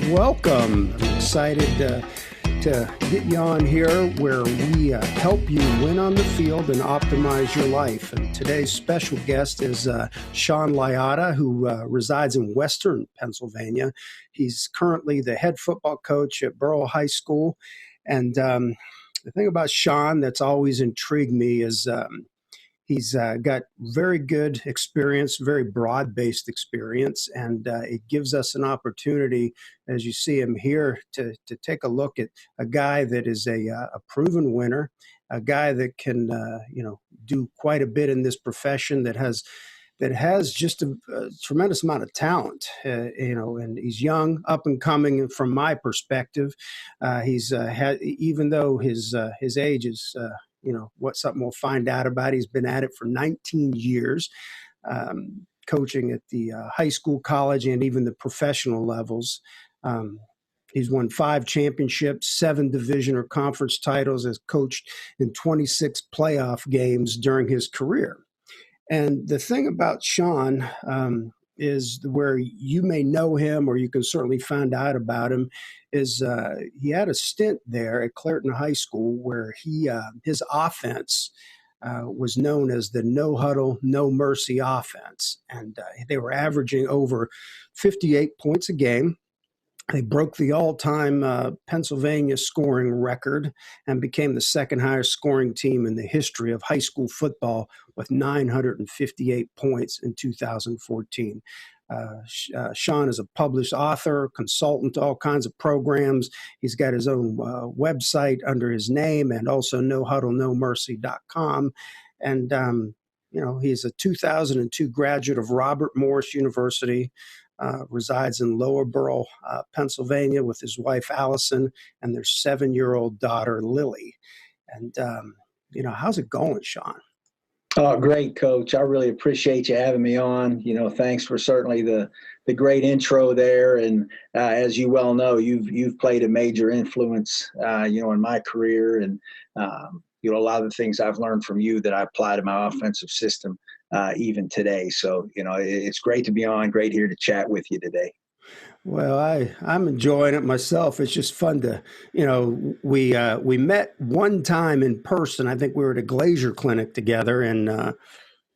welcome. I'm excited to get you on here where we help you win on the field and optimize your life. And today's special guest is Shawn Liotta, who resides in Western Pennsylvania. He's currently the head football coach at Burrell High School. And the thing about Shawn that's always intrigued me is he's got very good experience, very broad-based experience, and it gives us an opportunity, as you see him here, to take a look at a guy that is a proven winner, a guy that can do quite a bit in this profession, that has just a tremendous amount of talent, and he's young, up and coming from my perspective. He's had, even though his age is something we'll find out about. He's been at it for 19 years, coaching at the high school, college, and even the professional levels. He's won 5 championships, 7 division or conference titles, has coached in 26 playoff games during his career. And the thing about Shawn is where you may know him, or you can certainly find out about him, is he had a stint there at Clairton High School where his offense was known as the No Huddle No Mercy offense. And they were averaging over 58 points a game. They broke the all-time Pennsylvania scoring record and became the second highest scoring team in the history of high school football with 958 points in 2014. Shawn is a published author, consultant, all kinds of programs. He's got his own website under his name, and also nohuddlenomercy.com. And, he's a 2002 graduate of Robert Morris University. Resides in Lower Burrell, Pennsylvania, with his wife Allison and their 7-year-old daughter Lily. And how's it going, Shawn? Oh, great, Coach. I really appreciate you having me on. Thanks for certainly the great intro there. And as you well know, you've played a major influence, in my career, and a lot of the things I've learned from you that I apply to my offensive system even today. So, it's great to be on. Great here to chat with you today. Well, I'm enjoying it myself. It's just fun to, we met one time in person. I think we were at a Glazier clinic together, and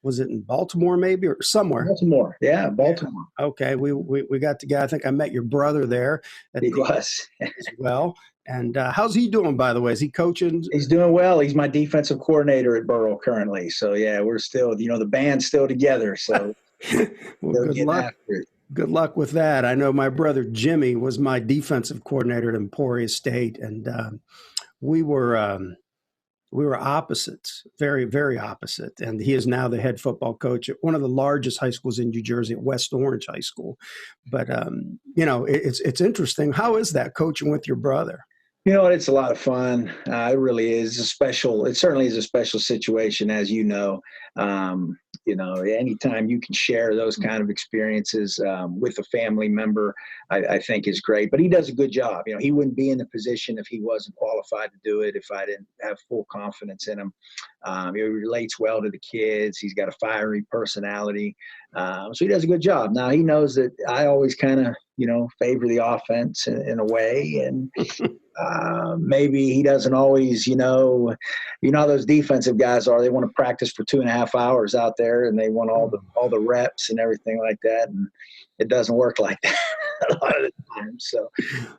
was it in Baltimore maybe, or somewhere? Baltimore. Yeah, Baltimore. Yeah. Okay. We got together. I think I met your brother there. He was. As well. And how's he doing, by the way? Is he coaching? He's doing well. He's my defensive coordinator at Burrell currently. So, yeah, we're still, the band's still together. So well, good luck. Good luck with that. I know my brother Jimmy was my defensive coordinator at Emporia State, and we were opposites, very, very opposite. And he is now the head football coach at one of the largest high schools in New Jersey, at West Orange High School. But it's interesting. How is that, coaching with your brother? It's a lot of fun. It really is it certainly is a special situation, as you know. Anytime you can share those kind of experiences with a family member, I think is great. But he does a good job. He wouldn't be in the position if he wasn't qualified to do it, if I didn't have full confidence in him. He relates well to the kids. He's got a fiery personality. So he does a good job. Now, he knows that I always kind of, favor the offense in a way. And maybe he doesn't always, how those defensive guys are. They want to practice for 2.5 hours out there, and they want all the reps and everything like that. And it doesn't work like that a lot of the time. So,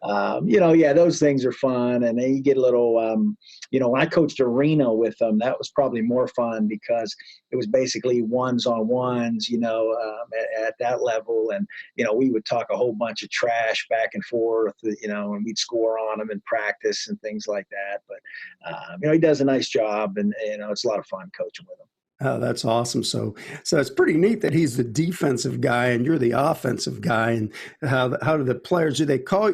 those things are fun. And then you get a little, when I coached arena with them, that was probably more fun because it was basically ones-on-ones, at that level. And, we would talk a whole bunch of trash back and forth, and we'd score on them in practice and things like that. But, he does a nice job, and, it's a lot of fun coaching with him. Oh, that's awesome. So it's pretty neat that he's the defensive guy and you're the offensive guy. And how do the players, do they call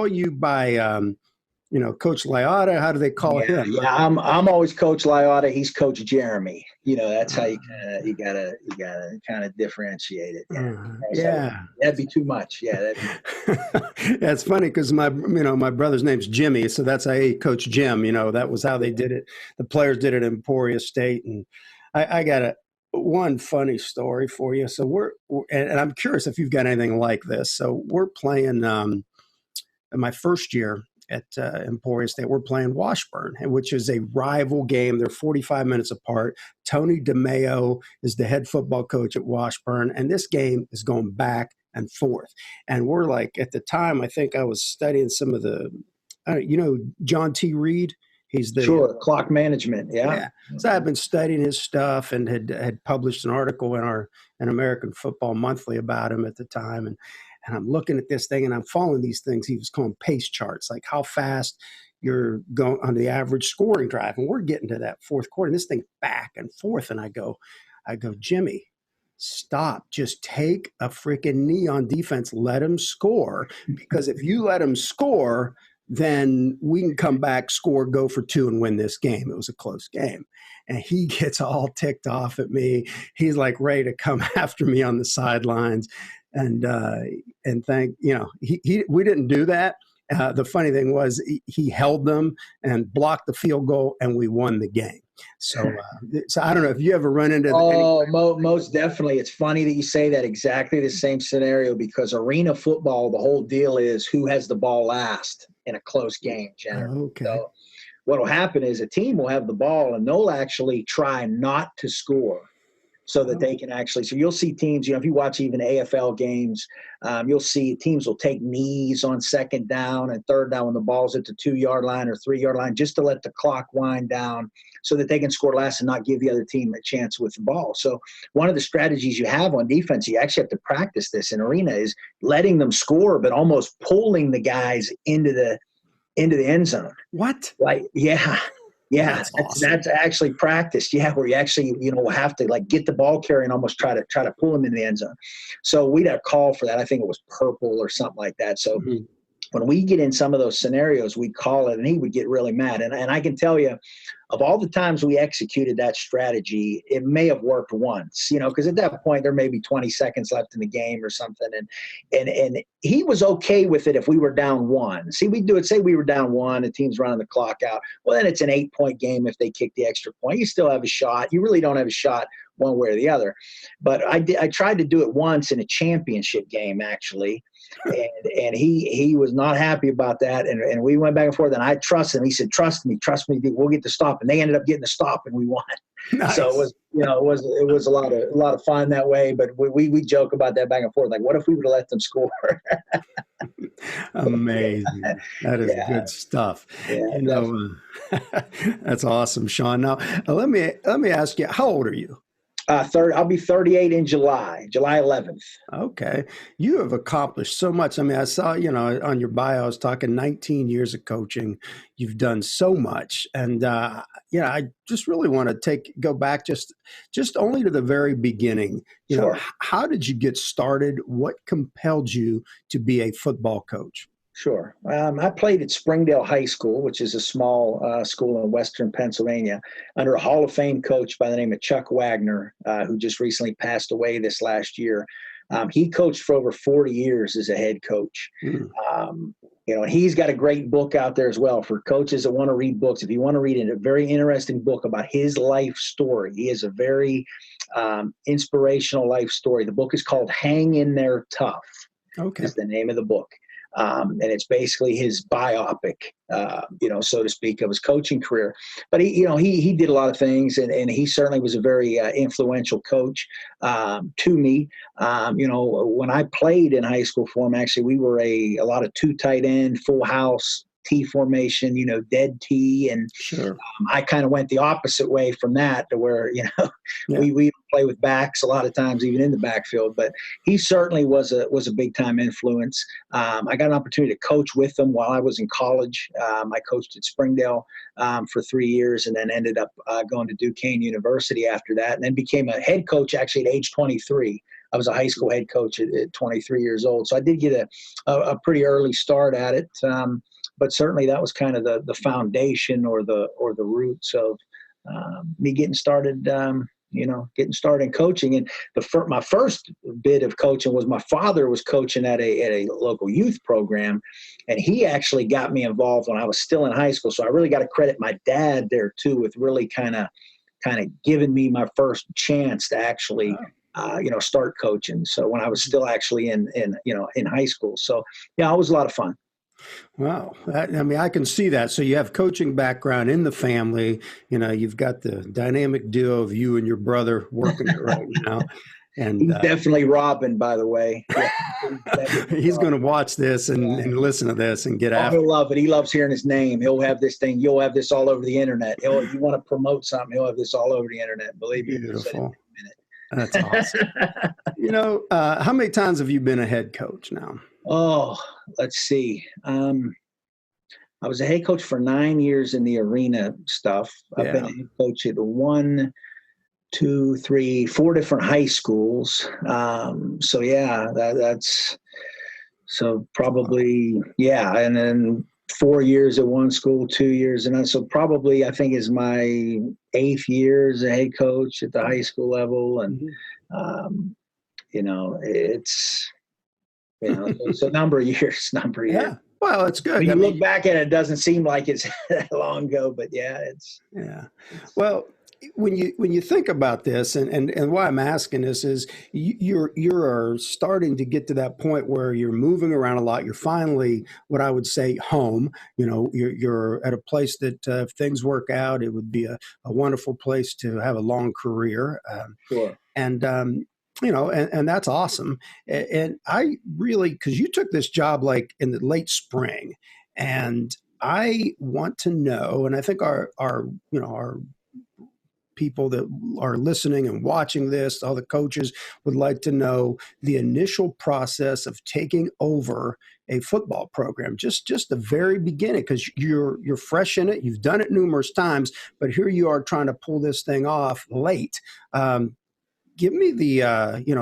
you by, Coach Liotta? How do they call him? Yeah, I'm always Coach Liotta. He's Coach Jeremy. That's how you gotta kind of differentiate it. Yeah. That'd be too much. Yeah. Yeah, it's funny because my brother's name's Jimmy, so that's how Coach Jim. That was how they did it. The players did it in Emporia State, and I got one funny story for you. So and I'm curious if you've got anything like this. So we're playing my first year at Emporia State, we're playing Washburn, which is a rival game. They're 45 minutes apart. Tony DeMeo is the head football coach at Washburn, and this game is going back and forth. And we're like, at the time, I think I was studying some of the, John T. Reed. He's the Sure, clock management. Yeah. So I've been studying his stuff and had published an article in American Football Monthly about him at the time. And I'm looking at this thing and I'm following these things. He was calling pace charts, like how fast you're going on the average scoring drive. And we're getting to that fourth quarter and this thing back and forth. And I go, Jimmy, stop. Just take a freaking knee on defense. Let him score. Because if you let him score, then we can come back, score, go for two, and win this game. It was a close game. And he gets all ticked off at me. He's like ready to come after me on the sidelines. And we didn't do that. The funny thing was he held them and blocked the field goal, and we won the game. So I don't know if you ever run into. Most definitely. It's funny that you say that. Exactly the same scenario, because arena football, the whole deal is who has the ball last in a close game, generally. Okay. So what will happen is a team will have the ball and they'll actually try not to score so that they can actually – so you'll see teams, if you watch even AFL games, you'll see teams will take knees on second down and third down when the ball's at the 2-yard line or 3-yard line just to let the clock wind down so that they can score last and not give the other team a chance with the ball. So one of the strategies you have on defense, you actually have to practice this in arena, is letting them score but almost pulling the guys into the end zone. What? Like, yeah. Yeah, that's awesome. That's actually practiced. Yeah, where you actually, have to like get the ball carrier and almost try to pull him in the end zone. So we'd have a call for that. I think it was purple or something like that. So when we get in some of those scenarios, we call it, and he would get really mad. And I can tell you, of all the times we executed that strategy, it may have worked once, because at that point there may be 20 seconds left in the game or something. And he was okay with it if we were down one. See, we do it, say we were down one, the team's running the clock out. Well, then it's an 8-point game if they kick the extra point. You still have a shot. You really don't have a shot one way or the other. But I tried to do it once in a championship game, actually. And he was not happy about that. And we went back and forth, and I trusted him. He said, trust me, we'll get the stop. And they ended up getting the stop, and we won. Nice. So it was a lot of fun that way. But we joke about that back and forth. Like, what if we would have let them score? Amazing. That is good stuff. Yeah, that's awesome, Shawn. Now, let me ask you, how old are you? I'll be 38 in July 11th. Okay. You have accomplished so much. I mean, I saw, on your bio, I was talking 19 years of coaching. You've done so much. And, I just really want to go back just only to the very beginning. Sure. How did you get started? What compelled you to be a football coach? Sure. I played at Springdale High School, which is a small school in western Pennsylvania, under a Hall of Fame coach by the name of Chuck Wagner, who just recently passed away this last year. He coached for over 40 years as a head coach. And he's got a great book out there as well for coaches that want to read books. If you want to read a very interesting book about his life story, he has a very inspirational life story. The book is called Hang in There Tough. Okay. Is the name of the book. And it's basically his biopic, so to speak, of his coaching career. But he did a lot of things, and he certainly was a very influential coach to me. When I played in high school for him, actually, we were a lot of 2 tight end, full house, T formation, dead T. And sure. I kind of went the opposite way from that to where, we play with backs a lot of times, even in the backfield. But he certainly was a big time influence. I got an opportunity to coach with him while I was in college. I coached at Springdale for 3 years, and then ended up going to Duquesne University after that, and then became a head coach actually at age 23. I was a high school head coach at 23 years old. So I did get a pretty early start at it. But certainly that was kind of the foundation or the roots of me getting started in coaching. And my first bit of coaching was my father was coaching at a local youth program, and he actually got me involved when I was still in high school. So I really got to credit my dad there too, with really kind of giving me my first chance to actually start coaching. So when I was still actually in high school. So yeah, it was a lot of fun. Wow. I mean, I can see that. So you have coaching background in the family. You know, you've got the dynamic duo of you and your brother working it right now. And He's definitely Robin, by the way. Yeah, he's going to watch this and listen to this and get after he'll love it. He loves hearing his name. He'll have this thing. You'll have this all over the internet. If you want to promote something, he'll have this all over the internet. Believe me. Beautiful. That's awesome. You know, how many times have you been a head coach now? Oh, let's see. I was a head coach for 9 years in the arena stuff. I've been a head coach at 1, 2, 3, 4 different high schools. So yeah, that's so probably, yeah. And then 4 years at one school, 2 years. And so probably I think is my 8th year as a head coach at the high school level. And, you know, it's a number of years, Yeah. Well, it's good. When you look back at it, it doesn't seem like it's that long ago, but yeah, well, when you think about this, and why I'm asking this is you're starting to get to that point where you're moving around a lot. You're finally, what I would say, home. You know, you're at a place that if things work out, it would be a wonderful place to have a long career. Sure. And you know, and that's awesome. And I really, because you took this job like in the late spring, and I want to know, and I think our people that are listening and watching this, all the coaches would like to know the initial process of taking over a football program, just the very beginning, because you're fresh in it. You've done it numerous times, but here you are trying to pull this thing off late. Give me the,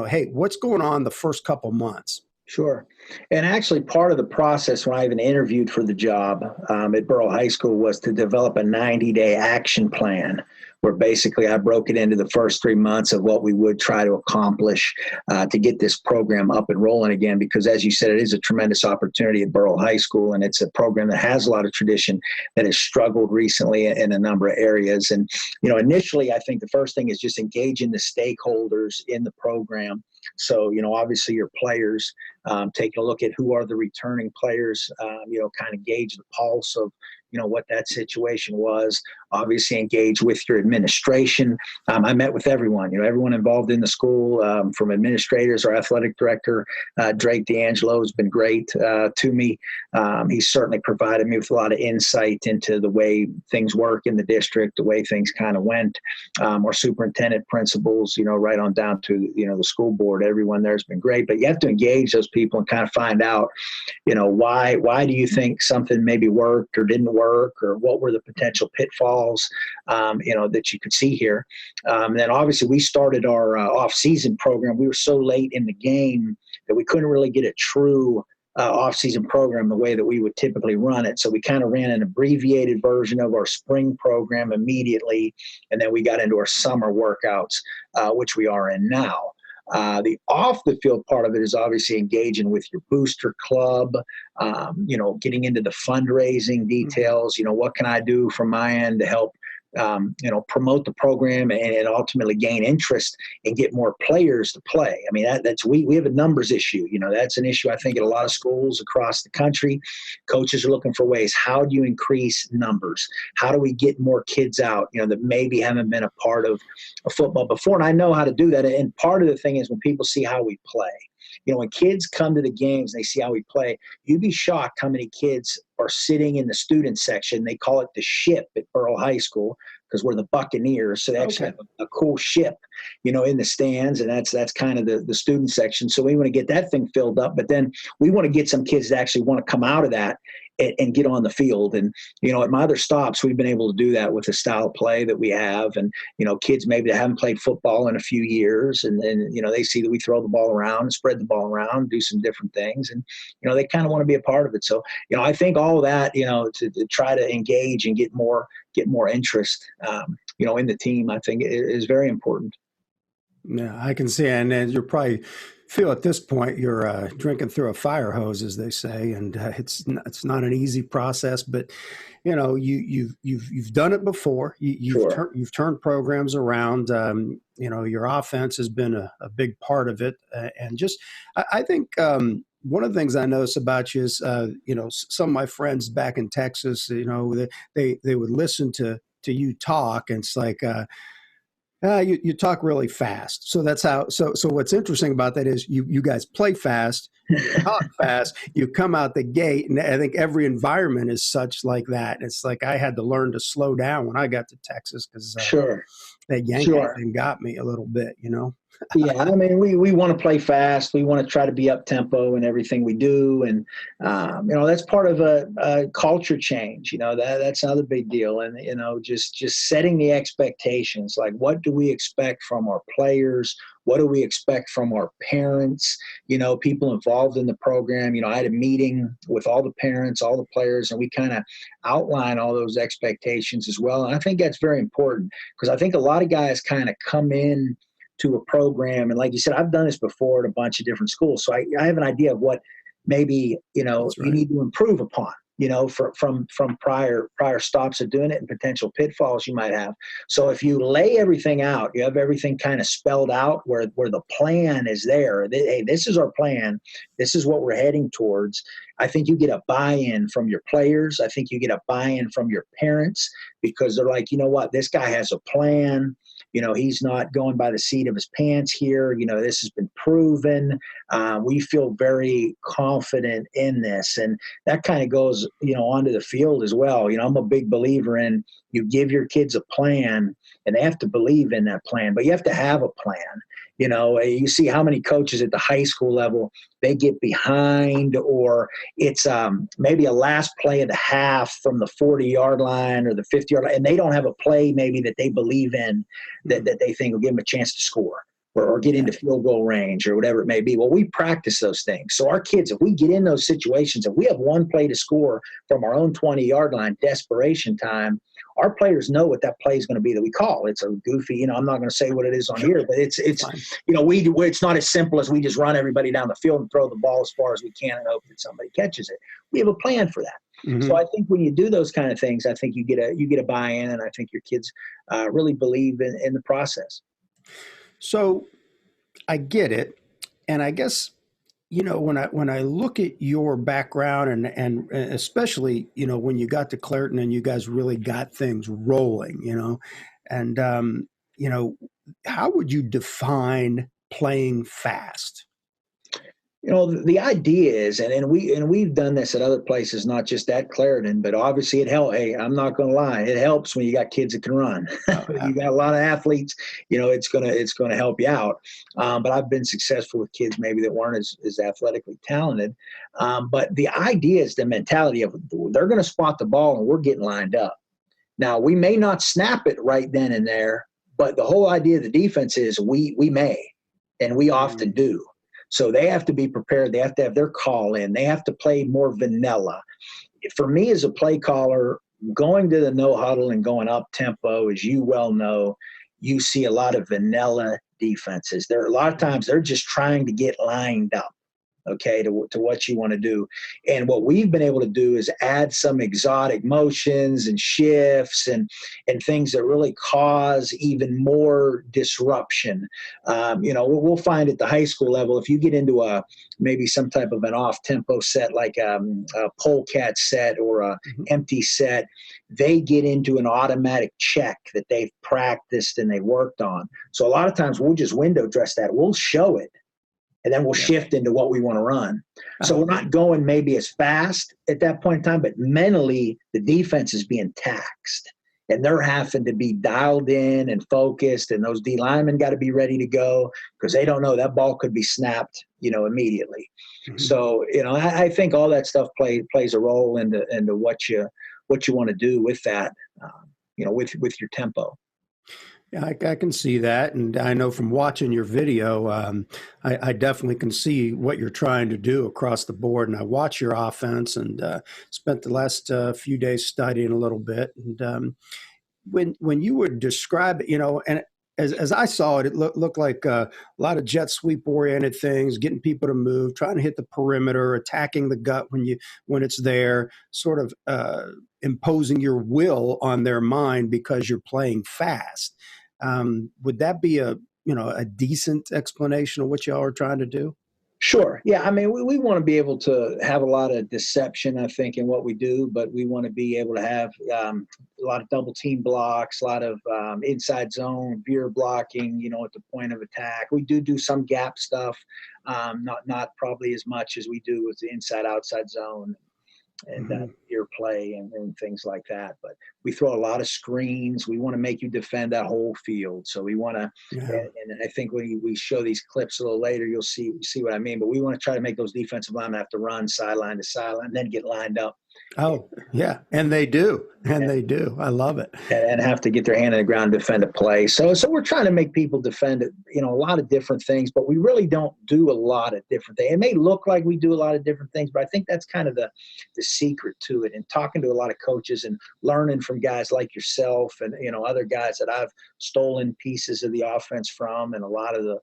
hey, what's going on the first couple months? Sure. And actually part of the process when I even interviewed for the job at Burrell High School was to develop a 90-day action plan, where basically I broke it into the first 3 months of what we would try to accomplish to get this program up and rolling again. Because as you said, it is a tremendous opportunity at Burrell High School, and it's a program that has a lot of tradition that has struggled recently in a number of areas. And, you know, initially, I think the first thing is just engaging the stakeholders in the program. So, you know, obviously your players, taking a look at who are the returning players, kind of gauge the pulse of, what that situation was. Obviously engage with your administration. I met with everyone, everyone involved in the school, from administrators. Our athletic director, Drake D'Angelo, has been great to me. He's certainly provided me with a lot of insight into the way things work in the district, the way things kind of went. Our superintendent, principals, right on down to, the school board. Everyone there has been great, but you have to engage those people and kind of find out, why do you think something maybe worked or didn't work, or what were the potential pitfalls, that you could see here. And then obviously we started our off-season program. We were so late in the game that we couldn't really get a true off-season program the way that we would typically run it. So we kind of ran an abbreviated version of our spring program immediately, and then we got into our summer workouts, which we are in now. The off-the-field part of it is obviously engaging with your booster club, getting into the fundraising details. What can I do from my end to help, promote the program and ultimately gain interest and get more players to play. I mean, we have a numbers issue. That's an issue I think at a lot of schools across the country. Coaches are looking for ways. How do you increase numbers? How do we get more kids out, that maybe haven't been a part of football before? And I know how to do that. And part of the thing is when people see how we play. When kids come to the games and they see how we play, you'd be shocked how many kids are sitting in the student section. They call it the ship at Burrell High School because we're the Buccaneers. So they actually have a cool ship, in the stands, and that's kind of the student section. So we want to get that thing filled up, but then we want to get some kids that actually want to come out of that and get on the field. And, at my other stops, we've been able to do that with the style of play that we have. And, kids maybe that haven't played football in a few years, and they see that we throw the ball around, spread the ball around, do some different things. And, they kind of want to be a part of it. So, I think all of that, to try to engage and get more interest, in the team, I think is very important. Yeah, I can see. And you're probably feel at this point you're drinking through a fire hose, as they say, and it's not an easy process. But you've done it before. You've turned programs around. Your offense has been a big part of it, and just I think one of the things I notice about you is, some of my friends back in Texas, they would listen to you talk, and it's like, you talk really fast. So that's how. So what's interesting about that is you guys play fast, you talk fast, you come out the gate, and I think every environment is such like that. It's like I had to learn to slow down when I got to Texas because Sure. that Yankee thing got me a little bit, Yeah, I mean, we want to play fast. We want to try to be up tempo in everything we do, and that's part of a culture change. That's another big deal, and just setting the expectations. Like, what do we expect from our players? What do we expect from our parents? People involved in the program. I had a meeting with all the parents, all the players, and we kind of outline all those expectations as well. And I think that's very important because I think a lot of guys kind of come in to a program. And like you said, I've done this before at a bunch of different schools. So I have an idea of what maybe, That's right. you need to improve upon, from prior stops of doing it and potential pitfalls you might have. So if you lay everything out, you have everything kind of spelled out where the plan is there. Hey, this is our plan. This is what we're heading towards. I think you get a buy-in from your players. I think you get a buy-in from your parents because they're like, you know what, this guy has a plan. He's not going by the seat of his pants here. This has been proven. We feel very confident in this. And that kind of goes, onto the field as well. I'm a big believer in you give your kids a plan and they have to believe in that plan, but you have to have a plan. You see how many coaches at the high school level, they get behind or it's maybe a last play of the half from the 40-yard line or the 50-yard line, and they don't have a play maybe that they believe in that they think will give them a chance to score or get into field goal range or whatever it may be. Well, we practice those things. So our kids, if we get in those situations, if we have one play to score from our own 20-yard line, desperation time, our players know what that play is going to be that we call. It's a goofy, I'm not going to say what it is on here, but it's it's not as simple as we just run everybody down the field and throw the ball as far as we can and hope that somebody catches it. We have a plan for that. Mm-hmm. So I think when you do those kind of things, I think you get a buy-in, and I think your kids really believe in the process. So I get it, and I guess when I look at your background and especially when you got to Clairton and you guys really got things rolling, and how would you define playing fast? The idea is, and we've done this at other places, not just at Clairton, but obviously it helps. Hey, I'm not going to lie, it helps when you got kids that can run. You got a lot of athletes, it's gonna help you out. But I've been successful with kids maybe that weren't as athletically talented. But the idea is the mentality of they're going to spot the ball and we're getting lined up. Now we may not snap it right then and there, but the whole idea of the defense is we may, and we often do. So they have to be prepared. They have to have their call in. They have to play more vanilla. For me as a play caller, going to the no huddle and going up tempo, as you well know, you see a lot of vanilla defenses. A lot of times they're just trying to get lined up, okay, to what you want to do. And what we've been able to do is add some exotic motions and shifts and things that really cause even more disruption. We'll find at the high school level, if you get into maybe some type of an off-tempo set like a polecat set or a empty set, they get into an automatic check that they've practiced and they worked on. So a lot of times we'll just window dress that. We'll show it, and then we'll shift into what we want to run. So we're not going maybe as fast at that point in time, but mentally the defense is being taxed. And they're having to be dialed in and focused, and those D linemen got to be ready to go because they don't know that ball could be snapped, immediately. Mm-hmm. So, I think all that stuff plays a role into what you want to do with that, with your tempo. Yeah, I can see that. And I know from watching your video, I definitely can see what you're trying to do across the board. And I watch your offense and spent the last few days studying a little bit. And when you would describe it, and as I saw it, it looked like a lot of jet sweep oriented things, getting people to move, trying to hit the perimeter, attacking the gut when it's there, sort of imposing your will on their mind because you're playing fast. Would that be a decent explanation of what y'all are trying to do? Sure. Yeah. I mean, we want to be able to have a lot of deception, I think, in what we do, but we want to be able to have a lot of double team blocks, a lot of inside zone, veer blocking, at the point of attack. We do some gap stuff, not probably as much as we do with the inside outside zone and ear play and things like that. But we throw a lot of screens. We want to make you defend that whole field. So we want to, and I think when we show these clips a little later, you'll see what I mean. But we want to try to make those defensive linemen have to run sideline to sideline, then get lined up. Oh, yeah. And they do. They do. I love it. And have to get their hand on the ground and defend a play. So we're trying to make people defend it, a lot of different things, but we really don't do a lot of different things. It may look like we do a lot of different things, but I think that's kind of the secret to it. And talking to a lot of coaches and learning from guys like yourself and, other guys that I've stolen pieces of the offense from and a lot of the,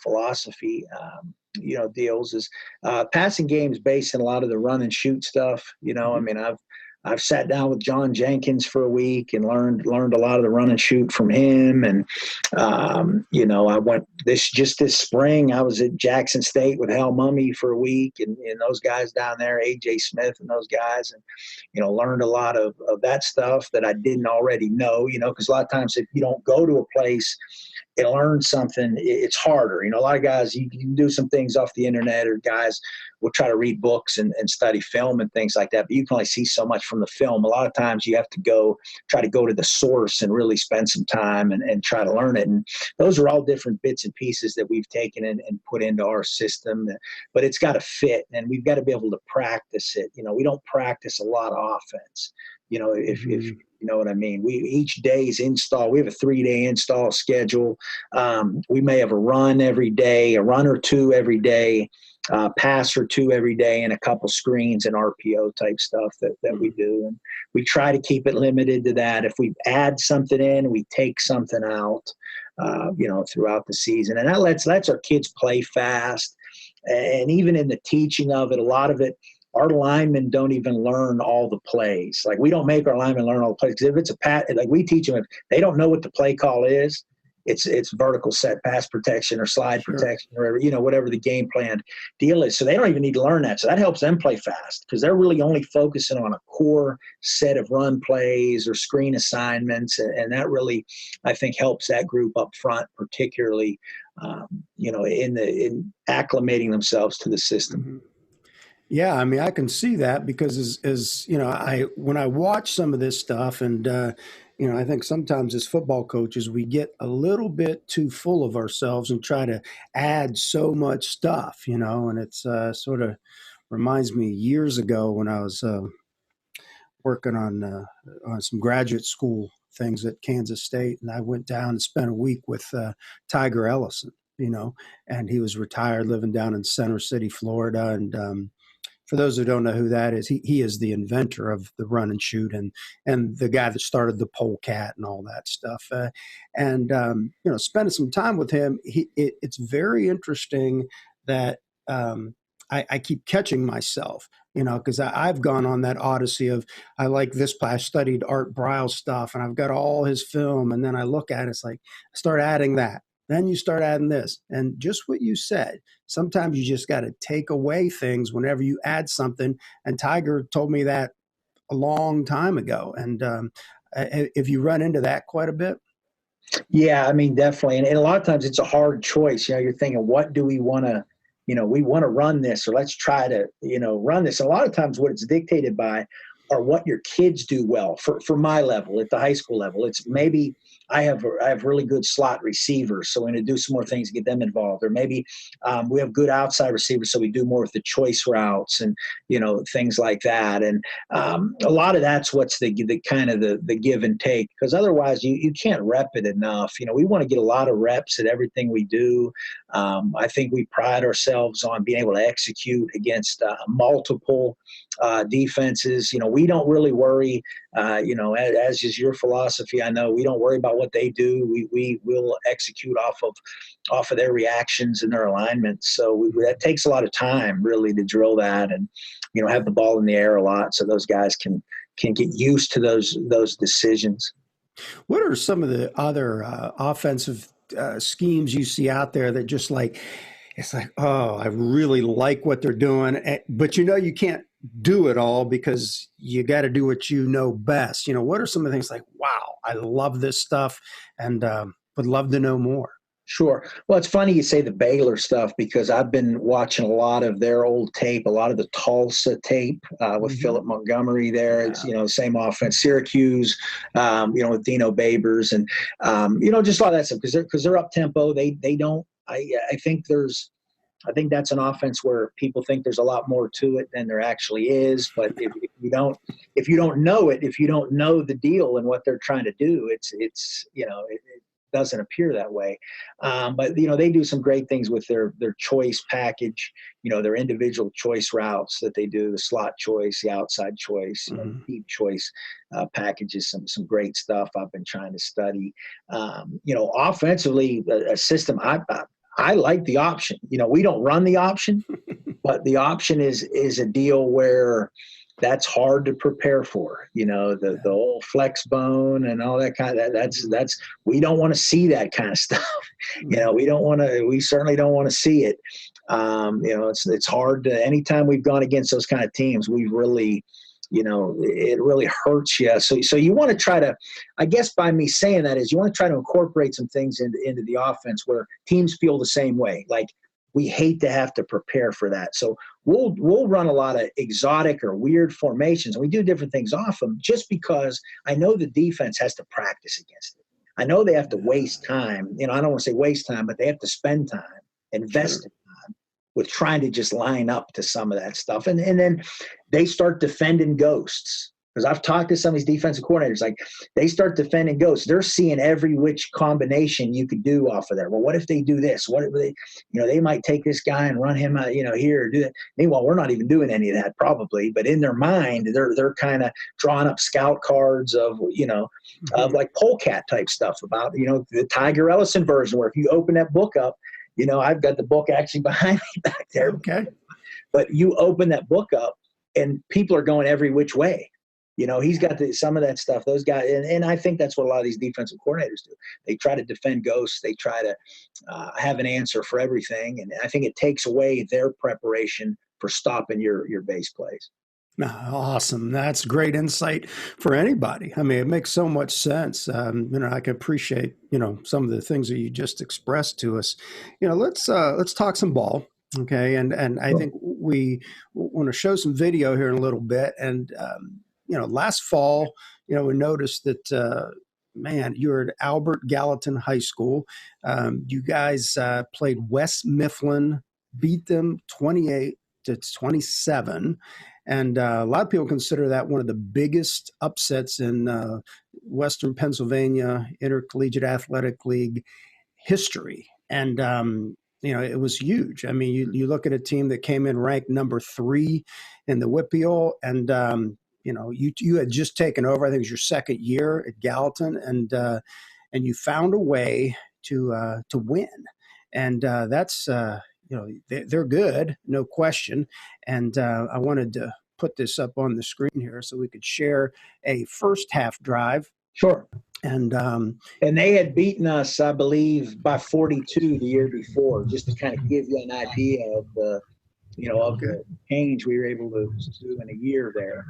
philosophy, deals is passing games based on a lot of the run and shoot stuff. I mean, I've sat down with John Jenkins for a week and learned a lot of the run and shoot from him. And, I went this spring, I was at Jackson State with Hal Mummy for a week and those guys down there, AJ Smith and those guys, and, learned a lot of that stuff that I didn't already know, because a lot of times if you don't go to a place and learn something, it's harder. A lot of guys, you can do some things off the internet, or guys will try to read books and study film and things like that, but you can only see so much from the film. A lot of times you have to try to go to the source and really spend some time and try to learn it. And those are all different bits and pieces that we've taken and put into our system, but it's got to fit, and we've got to be able to practice it. We don't practice a lot of offense. If you know what I mean. Each day's install. We have a 3-day install schedule. We may have a run every day, a run or two every day, pass or two every day, and a couple screens and RPO type stuff that we do. And we try to keep it limited to that. If we add something in, we take something out, throughout the season. And that lets our kids play fast. And even in the teaching of it, a lot of it, our linemen don't even learn all the plays. Like, we don't make our linemen learn all the plays, because if it's like we teach them, if they don't know what the play call is, it's vertical set pass protection or slide protection, or whatever the game plan deal is. So they don't even need to learn that. So that helps them play fast, because they're really only focusing on a core set of run plays or screen assignments, and that really, I think, helps that group up front, particularly in acclimating themselves to the system. Mm-hmm. Yeah, I mean, I can see that, because as when I watch some of this stuff, and I think sometimes as football coaches, we get a little bit too full of ourselves and try to add so much stuff, and it's sort of reminds me years ago when I was working on some graduate school things at Kansas State, and I went down and spent a week with Tiger Ellison, and he was retired, living down in Center City, Florida, and for those who don't know who that is, he is the inventor of the run and shoot, and the guy that started the polecat and all that stuff. Spending some time with him, it's very interesting that I keep catching myself, because I've gone on that odyssey of, I like this play. I studied Art Briles stuff, and I've got all his film, and then I look at it, it's like, I start adding that. Then you start adding this. And just what you said, sometimes you just got to take away things whenever you add something. And Tiger told me that a long time ago. And if you run into that quite a bit? Yeah, I mean, definitely. And a lot of times it's a hard choice. You're thinking, what do we want to, we want to run this, or let's try to, run this. And a lot of times what it's dictated by are what your kids do well. For my level, at the high school level, it's maybe I have really good slot receivers, so we're going to do some more things to get them involved. Or maybe we have good outside receivers, so we do more with the choice routes and things like that. And a lot of that's what's the kind of the give and take, because otherwise you can't rep it enough. We want to get a lot of reps at everything we do. I think we pride ourselves on being able to execute against multiple defenses. We don't really worry, as is your philosophy. I know we don't worry about what they do. We will execute off of their reactions and their alignments. So that takes a lot of time, really, to drill that and, have the ball in the air a lot, so those guys can get used to those decisions. What are some of the other offensive schemes you see out there that just like, it's like, oh, I really like what they're doing, but you can't do it all because you got to do what you know best. What are some of the things like, wow, I love this stuff and would love to know more. Sure. Well, it's funny you say the Baylor stuff because I've been watching a lot of their old tape, a lot of the Tulsa tape with Philip Montgomery there. It's, same offense, Syracuse, with Dino Babers and, just a lot of that stuff because they're up tempo. They don't, I think that's an offense where people think there's a lot more to it than there actually is. But if you don't know it, if you don't know the deal and what they're trying to do, it doesn't appear that way. But they do some great things with their choice package, their individual choice routes that they do, the slot choice, the outside choice, deep choice packages, some great stuff I've been trying to study. Offensively, a system I like the option. We don't run the option, but the option is a deal where that's hard to prepare for, the old flex bone and all that kind of that's we don't want to see that kind of stuff. We certainly don't want to see it. It's hard to, anytime we've gone against those kind of teams, we've really, it really hurts you. So you want to try to, I guess by me saying that is you want to try to incorporate some things into the offense where teams feel the same way. Like, we hate to have to prepare for that. So we'll run a lot of exotic or weird formations, and we do different things off them just because I know the defense has to practice against it. I know they have to waste time. I don't want to say waste time, but they have to spend time, invest in time with trying to just line up to some of that stuff. And then they start defending ghosts. Because I've talked to some of these defensive coordinators, like they start defending ghosts. They're seeing every which combination you could do off of there. Well, what if they do this? What if they, they might take this guy and run him, here or do that. Meanwhile, we're not even doing any of that probably, but in their mind, they're kind of drawing up scout cards of, of like polecat type stuff about, the Tiger Ellison version, where if you open that book up, I've got the book actually behind me back there. Okay. But you open that book up and people are going every which way. He's got some of that stuff. Those guys, and I think that's what a lot of these defensive coordinators do. They try to defend ghosts. They try to have an answer for everything, and I think it takes away their preparation for stopping your base plays. Awesome. That's great insight for anybody. I mean, it makes so much sense. I can appreciate, some of the things that you just expressed to us. Let's talk some ball. Okay. And I think we want to show some video here in a little bit. And, last fall, we noticed that, you were at Albert Gallatin High School. You guys played West Mifflin, beat them 28-27. And a lot of people consider that one of the biggest upsets in Western Pennsylvania Intercollegiate Athletic League history. And, it was huge. I mean, you look at a team that came in ranked number 3 in the WPIAL, and you had just taken over. I think it was your second year at Gallatin, and you found a way to win, and that's they're good, no question. And I wanted to put this up on the screen here so we could share a first half drive. Sure. And they had beaten us, I believe, by 42 the year before, just to kind of give you an idea of the change we were able to do in a year there.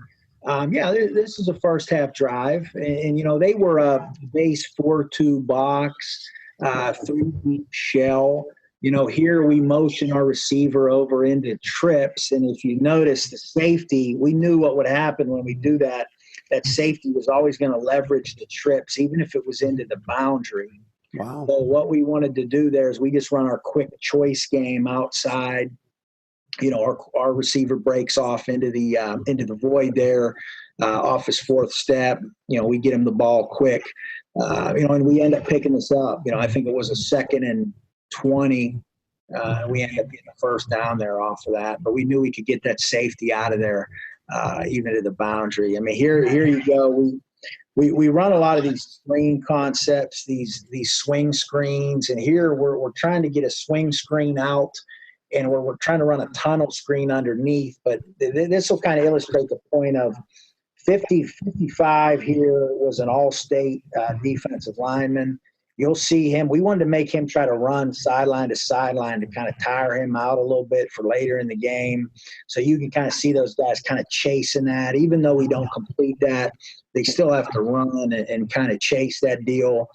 This is a first half drive, and they were a base 4-2 box, 3 deep shell. Here we motion our receiver over into trips, and if you notice the safety, we knew what would happen when we do that. That safety was always going to leverage the trips, even if it was into the boundary. Wow. So what we wanted to do there is we just run our quick choice game outside. Our receiver breaks off into the void there, off his fourth step. We get him the ball quick, and we end up picking this up. I think it was a 2nd and 20. We ended up getting the first down there off of that, but we knew we could get that safety out of there, even to the boundary. I mean, here you go. We run a lot of these screen concepts, these swing screens, and here we're trying to get a swing screen out, and we're trying to run a tunnel screen underneath. But this will kind of illustrate the point of 55 here was an all-state defensive lineman. you'll see him. We wanted to make him try to run sideline to sideline to kind of tire him out a little bit for later in the game. So you can kind of see those guys kind of chasing that. Even though we don't complete that, they still have to run and kind of chase that deal.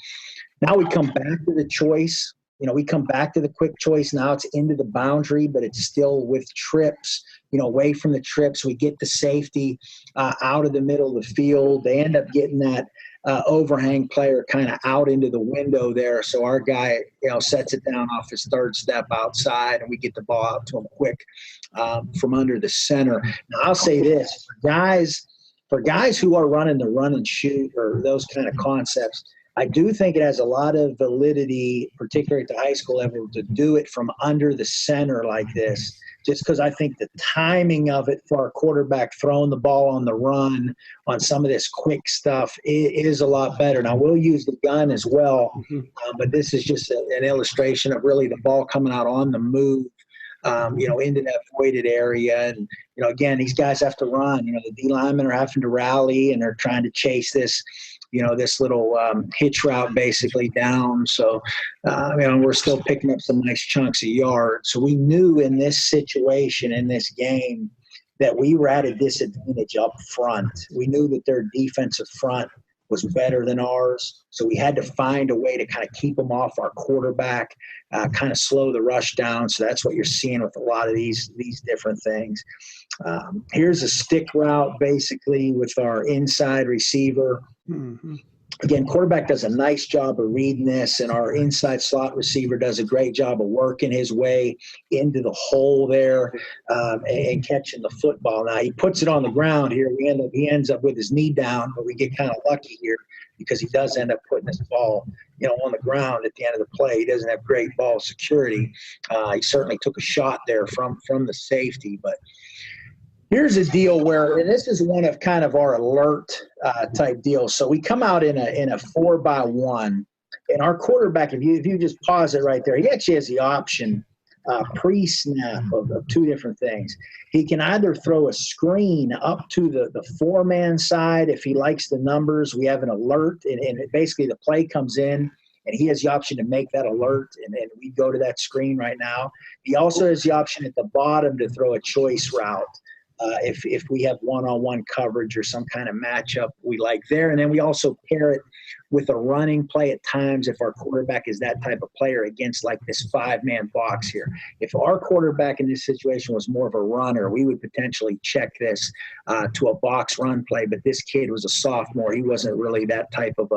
Now we come back to the choice. We come back to the quick choice. Now it's into the boundary, but it's still with trips, away from the trips. We get the safety out of the middle of the field. They end up getting that overhang player kind of out into the window there. So our guy, sets it down off his third step outside, and we get the ball out to him quick from under the center. Now I'll say this, for guys who are running the run and shoot or those kind of concepts, I do think it has a lot of validity, particularly at the high school level, to do it from under the center like this, just because I think the timing of it for our quarterback throwing the ball on the run on some of this quick stuff is a lot better. Now, we'll use the gun as well, but this is just an illustration of really the ball coming out on the move, into that voided area. And, again, these guys have to run. The D linemen are having to rally, and they're trying to chase this this little hitch route basically down. So, we're still picking up some nice chunks of yards. So we knew in this situation, in this game, that we were at a disadvantage up front. We knew that their defensive front was better than ours. So we had to find a way to kind of keep them off our quarterback, kind of slow the rush down. So that's what you're seeing with a lot of these different things. Here's a stick route basically with our inside receiver. Mm-hmm. Again, quarterback does a nice job of reading this, and our inside slot receiver does a great job of working his way into the hole there and catching the football. Now, he puts it on the ground here. He ends up with his knee down, but we get kind of lucky here because he does end up putting his ball, on the ground at the end of the play. He doesn't have great ball security. He certainly took a shot there from the safety, but here's a deal where, and this is one of kind of our alert type deals. So we come out in a 4-by-1, and our quarterback, if you just pause it right there, he actually has the option pre-snap of two different things. He can either throw a screen up to the 4-man side if he likes the numbers. We have an alert, and basically the play comes in, and he has the option to make that alert, and we go to that screen right now. He also has the option at the bottom to throw a choice route. If we have one-on-one coverage or some kind of matchup we like there. And then we also pair it with a running play at times if our quarterback is that type of player against like this 5-man box here. If our quarterback in this situation was more of a runner, we would potentially check this to a box run play. But this kid was a sophomore. He wasn't really that type of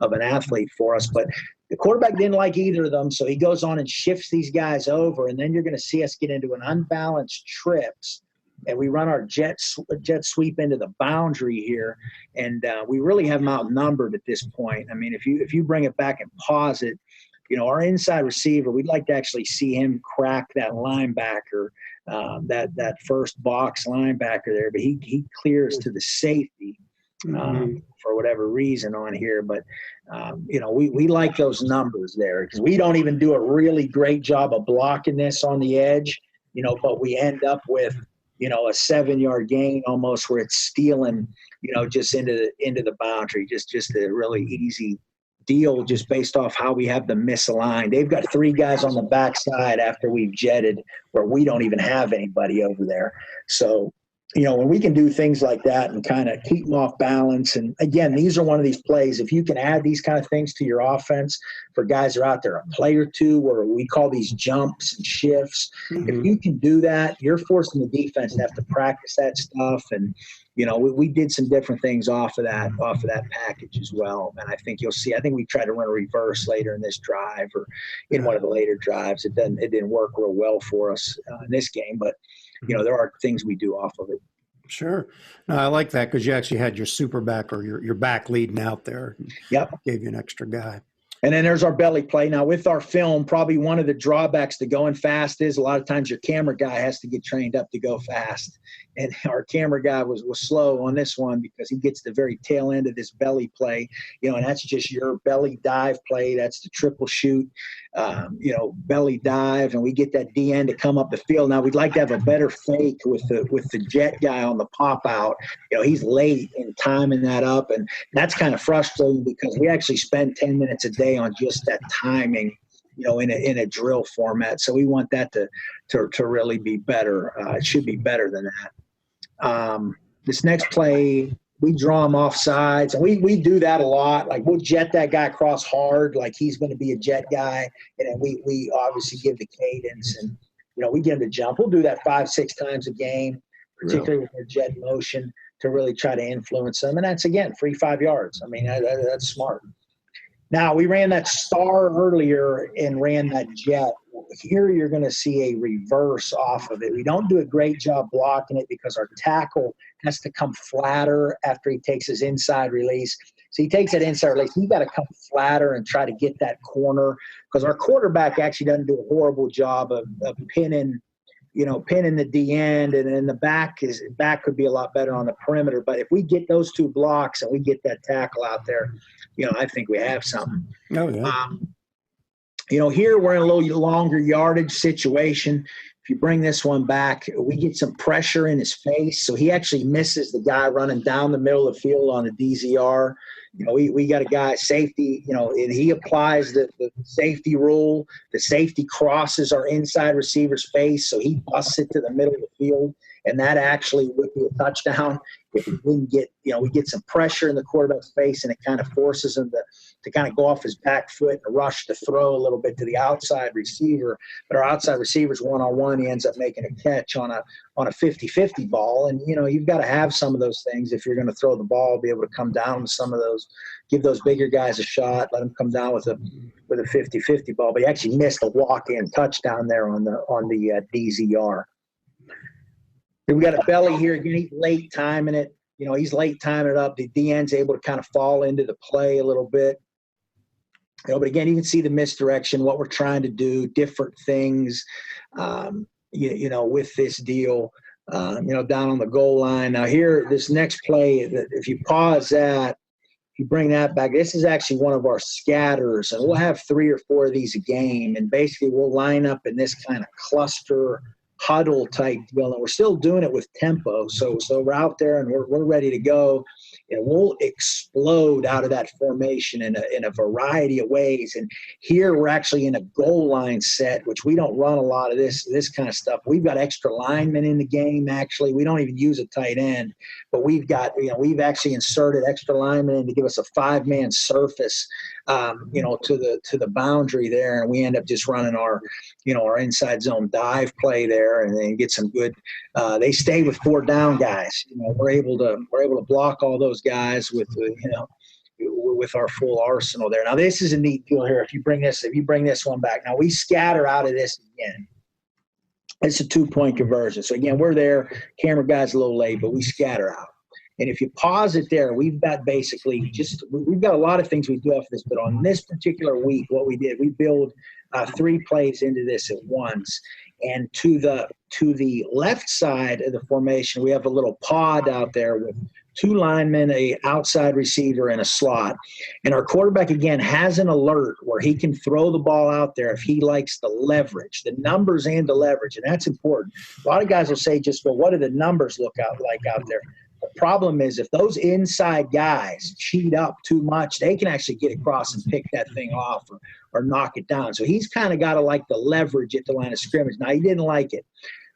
an athlete for us. But the quarterback didn't like either of them, so he goes on and shifts these guys over, and then you're going to see us get into an unbalanced trips. And we run our jet sweep into the boundary here, and we really have them outnumbered at this point. I mean, if you bring it back and pause it, our inside receiver, we'd like to actually see him crack that linebacker, that first box linebacker there, but he clears to the safety for whatever reason on here. But we like those numbers there because we don't even do a really great job of blocking this on the edge, but we end up with a 7-yard gain almost where it's stealing, just into the boundary, just a really easy deal just based off how we have them misaligned. They've got 3 guys on the backside after we've jetted where we don't even have anybody over there. So, when we can do things like that and kind of keep them off balance. And again, these are one of these plays. If you can add these kind of things to your offense for guys who are out there, a play or two where we call these jumps and shifts. Mm-hmm. If you can do that, you're forcing the defense to have to practice that stuff. And, we did some different things off of that package as well. And I think you'll see, we tried to run a reverse later in this drive or in one of the later drives. It didn't work real well for us in this game, but there are things we do off of it. Sure. No, I like that because you actually had your super back or your back leading out there. Yep. Gave you an extra guy. And then there's our belly play. Now, with our film, probably one of the drawbacks to going fast is a lot of times your camera guy has to get trained up to go fast. and our camera guy was slow on this one because he gets the very tail end of this belly play, and that's just your belly dive play. That's the triple shoot, belly dive, and we get that DN to come up the field. Now we'd like to have a better fake with the jet guy on the pop out. He's late in timing that up, and that's kind of frustrating because we actually spend 10 minutes a day on just that timing, in a drill format. So we want that to really be better. It should be better than that. This next play, we draw him off sides, and we do that a lot. Like we'll jet that guy across hard, like he's going to be a jet guy, and then we obviously give the cadence, and we get him to jump. We'll do that 5-6 times a game, particularly with their jet motion, to really try to influence them. And that's, again, free 5 yards. I mean, that's smart. Now, we ran that star earlier and ran that jet. Here you're going to see a reverse off of it. We don't do a great job blocking it because our tackle has to come flatter after he takes his inside release. So he takes that inside release. He's got to come flatter and try to get that corner because our quarterback actually doesn't do a horrible job of pinning the D end, and then the back could be a lot better on the perimeter. But if we get those two blocks and we get that tackle out there, I think we have something. Oh, yeah. Here we're in a little longer yardage situation. If you bring this one back, we get some pressure in his face. So he actually misses the guy running down the middle of the field on the DZR. We got a guy, safety, and he applies the safety rule. The safety crosses our inside receiver's face, so he busts it to the middle of the field, and that actually would be a touchdown. If we didn't get, we get some pressure in the quarterback's face, and it kind of forces him to kind of go off his back foot and rush to throw a little bit to the outside receiver. But our outside receiver's one-on-one. He ends up making a catch on a 50-50 ball. And, you've got to have some of those things if you're going to throw the ball, be able to come down with some of those, give those bigger guys a shot, let them come down with a 50-50 ball. But he actually missed a walk-in touchdown there on the DZR. We got a belly here. Again, he's late timing it. He's late timing it up. The DN's able to kind of fall into the play a little bit. But again, you can see the misdirection, what we're trying to do, different things, with this deal, down on the goal line. Now here, this next play, if you pause that, if you bring that back, this is actually one of our scatters, and we'll have 3 or 4 of these a game. And basically we'll line up in this kind of cluster huddle type deal, and we're still doing it with tempo. So we're out there and we're ready to go, and we'll explode out of that formation in a variety of ways. And here we're actually in a goal line set, which we don't run a lot of this kind of stuff. We've got extra linemen in the game. Actually, we don't even use a tight end, but we've got, we've actually inserted extra linemen in to give us a 5-man surface, to the boundary there. And we end up just running our inside zone dive play there, and then get some good, they stay with 4 down guys. We're able to block all those guys with our full arsenal there. Now this is a neat deal here. If you bring this one back, now we scatter out of this again. It's a 2-point conversion. So again, we're there. Camera guy's a little late, but we scatter out. And if you pause it there, we've got a lot of things we do off this, but on this particular week, what we did, we build 3 plays into this at once. And to the left side of the formation, we have a little pod out there with 2 linemen, a outside receiver, and a slot. And our quarterback, again, has an alert where he can throw the ball out there if he likes the leverage, the numbers and the leverage. And that's important. A lot of guys will say what do the numbers look like out there? The problem is if those inside guys cheat up too much, they can actually get across and pick that thing off or knock it down. So he's kind of got to like the leverage at the line of scrimmage. Now, he didn't like it.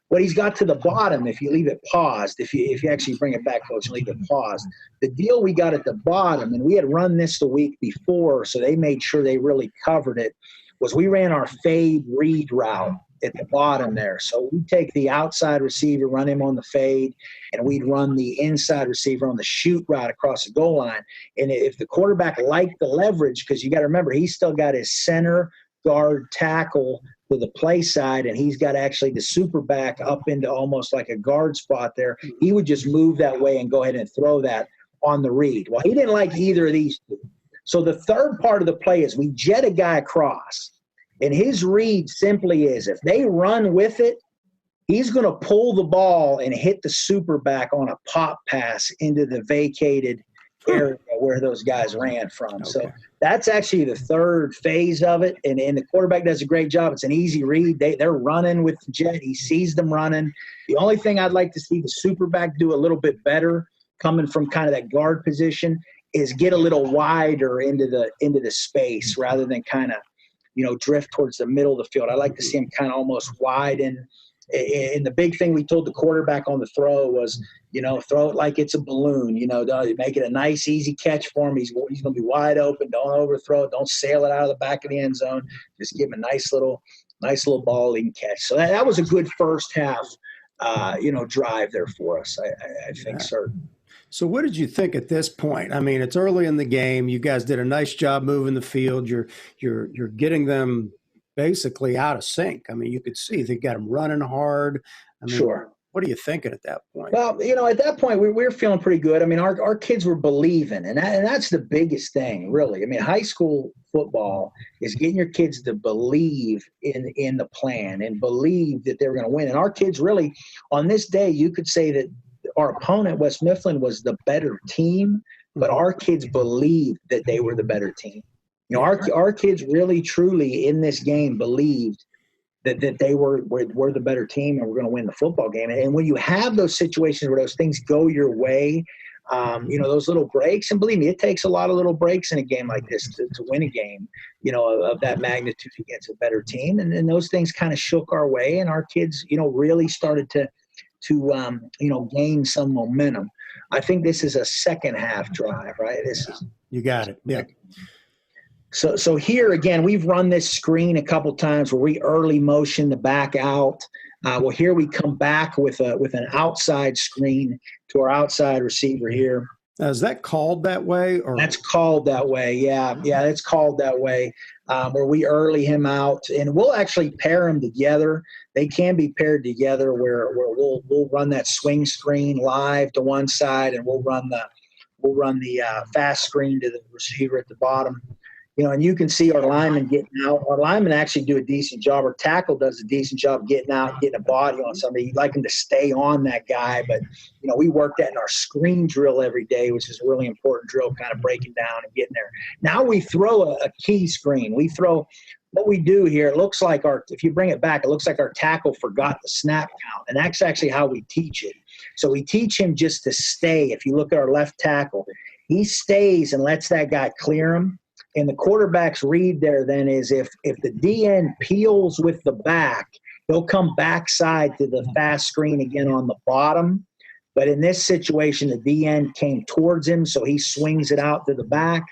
What he's got to the bottom, if you leave it paused, if you actually bring it back, Coach, and leave it paused, the deal we got at the bottom, and we had run this the week before, so they made sure they really covered it, was we ran our fade read route at the bottom there. So we take the outside receiver, run him on the fade, and we'd run the inside receiver on the shoot route across the goal line. And if the quarterback liked the leverage, because you got to remember, he's still got his center, guard, tackle to the play side, and he's got actually the super back up into almost like a guard spot there. He would just move that way and go ahead and throw that on the read. Well, he didn't like either of these two. So the third part of the play is we jet a guy across. And his read simply is if they run with it, He's going to pull the ball and hit the super back on a pop pass into the vacated area where those guys ran from. Okay. So that's actually the third phase of it. And the quarterback does a great job. It's an easy read. They're running with the jet. He sees them running. The only thing I'd like to see the super back do a little bit better coming from kind of that guard position is get a little wider into the space rather than kind of, drift towards the middle of the field. I like to see him kind of almost widen. And the big thing we told the quarterback on the throw was, throw it like it's a balloon, make it a nice, easy catch for him. He's going to be wide open. Don't overthrow it. Don't sail it out of the back of the end zone. Just give him a nice little ball he can catch. So that was a good first half, drive there for us. I think, certain. So what did you think at this point? I mean, it's early in the game. You guys did a nice job moving the field. You're getting them basically out of sync. I mean, you could see they got them running hard. I mean, sure. What are you thinking at that point? Well, at that point, we were feeling pretty good. I mean, our kids were believing, and that's the biggest thing, really. I mean, high school football is getting your kids to believe in the plan and believe that they're going to win. And our kids really, on this day, you could say that our opponent, West Mifflin, was the better team, but our kids believed that they were the better team. Our kids really, truly in this game believed that they were the better team and we're going to win the football game. And when you have those situations where those things go your way, those little breaks, and believe me, it takes a lot of little breaks in a game like this to win a game, of that magnitude against a better team. And then those things kind of shook our way, and our kids, really started to gain some momentum. I think this is a second half drive, right? You got it. Yeah. So here again, we've run this screen a couple times where we early motion the back out. Well, here we come back with an outside screen to our outside receiver here. Now, is that called that way? Or that's called that way? Yeah, it's called that way. Where we early him out, and we'll actually pair them together. They can be paired together where we'll run that swing screen live to one side, and we'll run the fast screen to the receiver at the bottom. And you can see our linemen getting out. Our linemen actually do a decent job. Our tackle does a decent job getting out, getting a body on somebody. You'd like him to stay on that guy, but, we work that in our screen drill every day, which is a really important drill, kind of breaking down and getting there. Now we throw a key screen. What we do here, it looks like if you bring it back, it looks like our tackle forgot the snap count, and that's actually how we teach it. So we teach him just to stay. If you look at our left tackle, he stays and lets that guy clear him. And the quarterback's read there then is if the DN peels with the back, he'll come backside to the fast screen again on the bottom. But in this situation, the DN came towards him, so he swings it out to the back.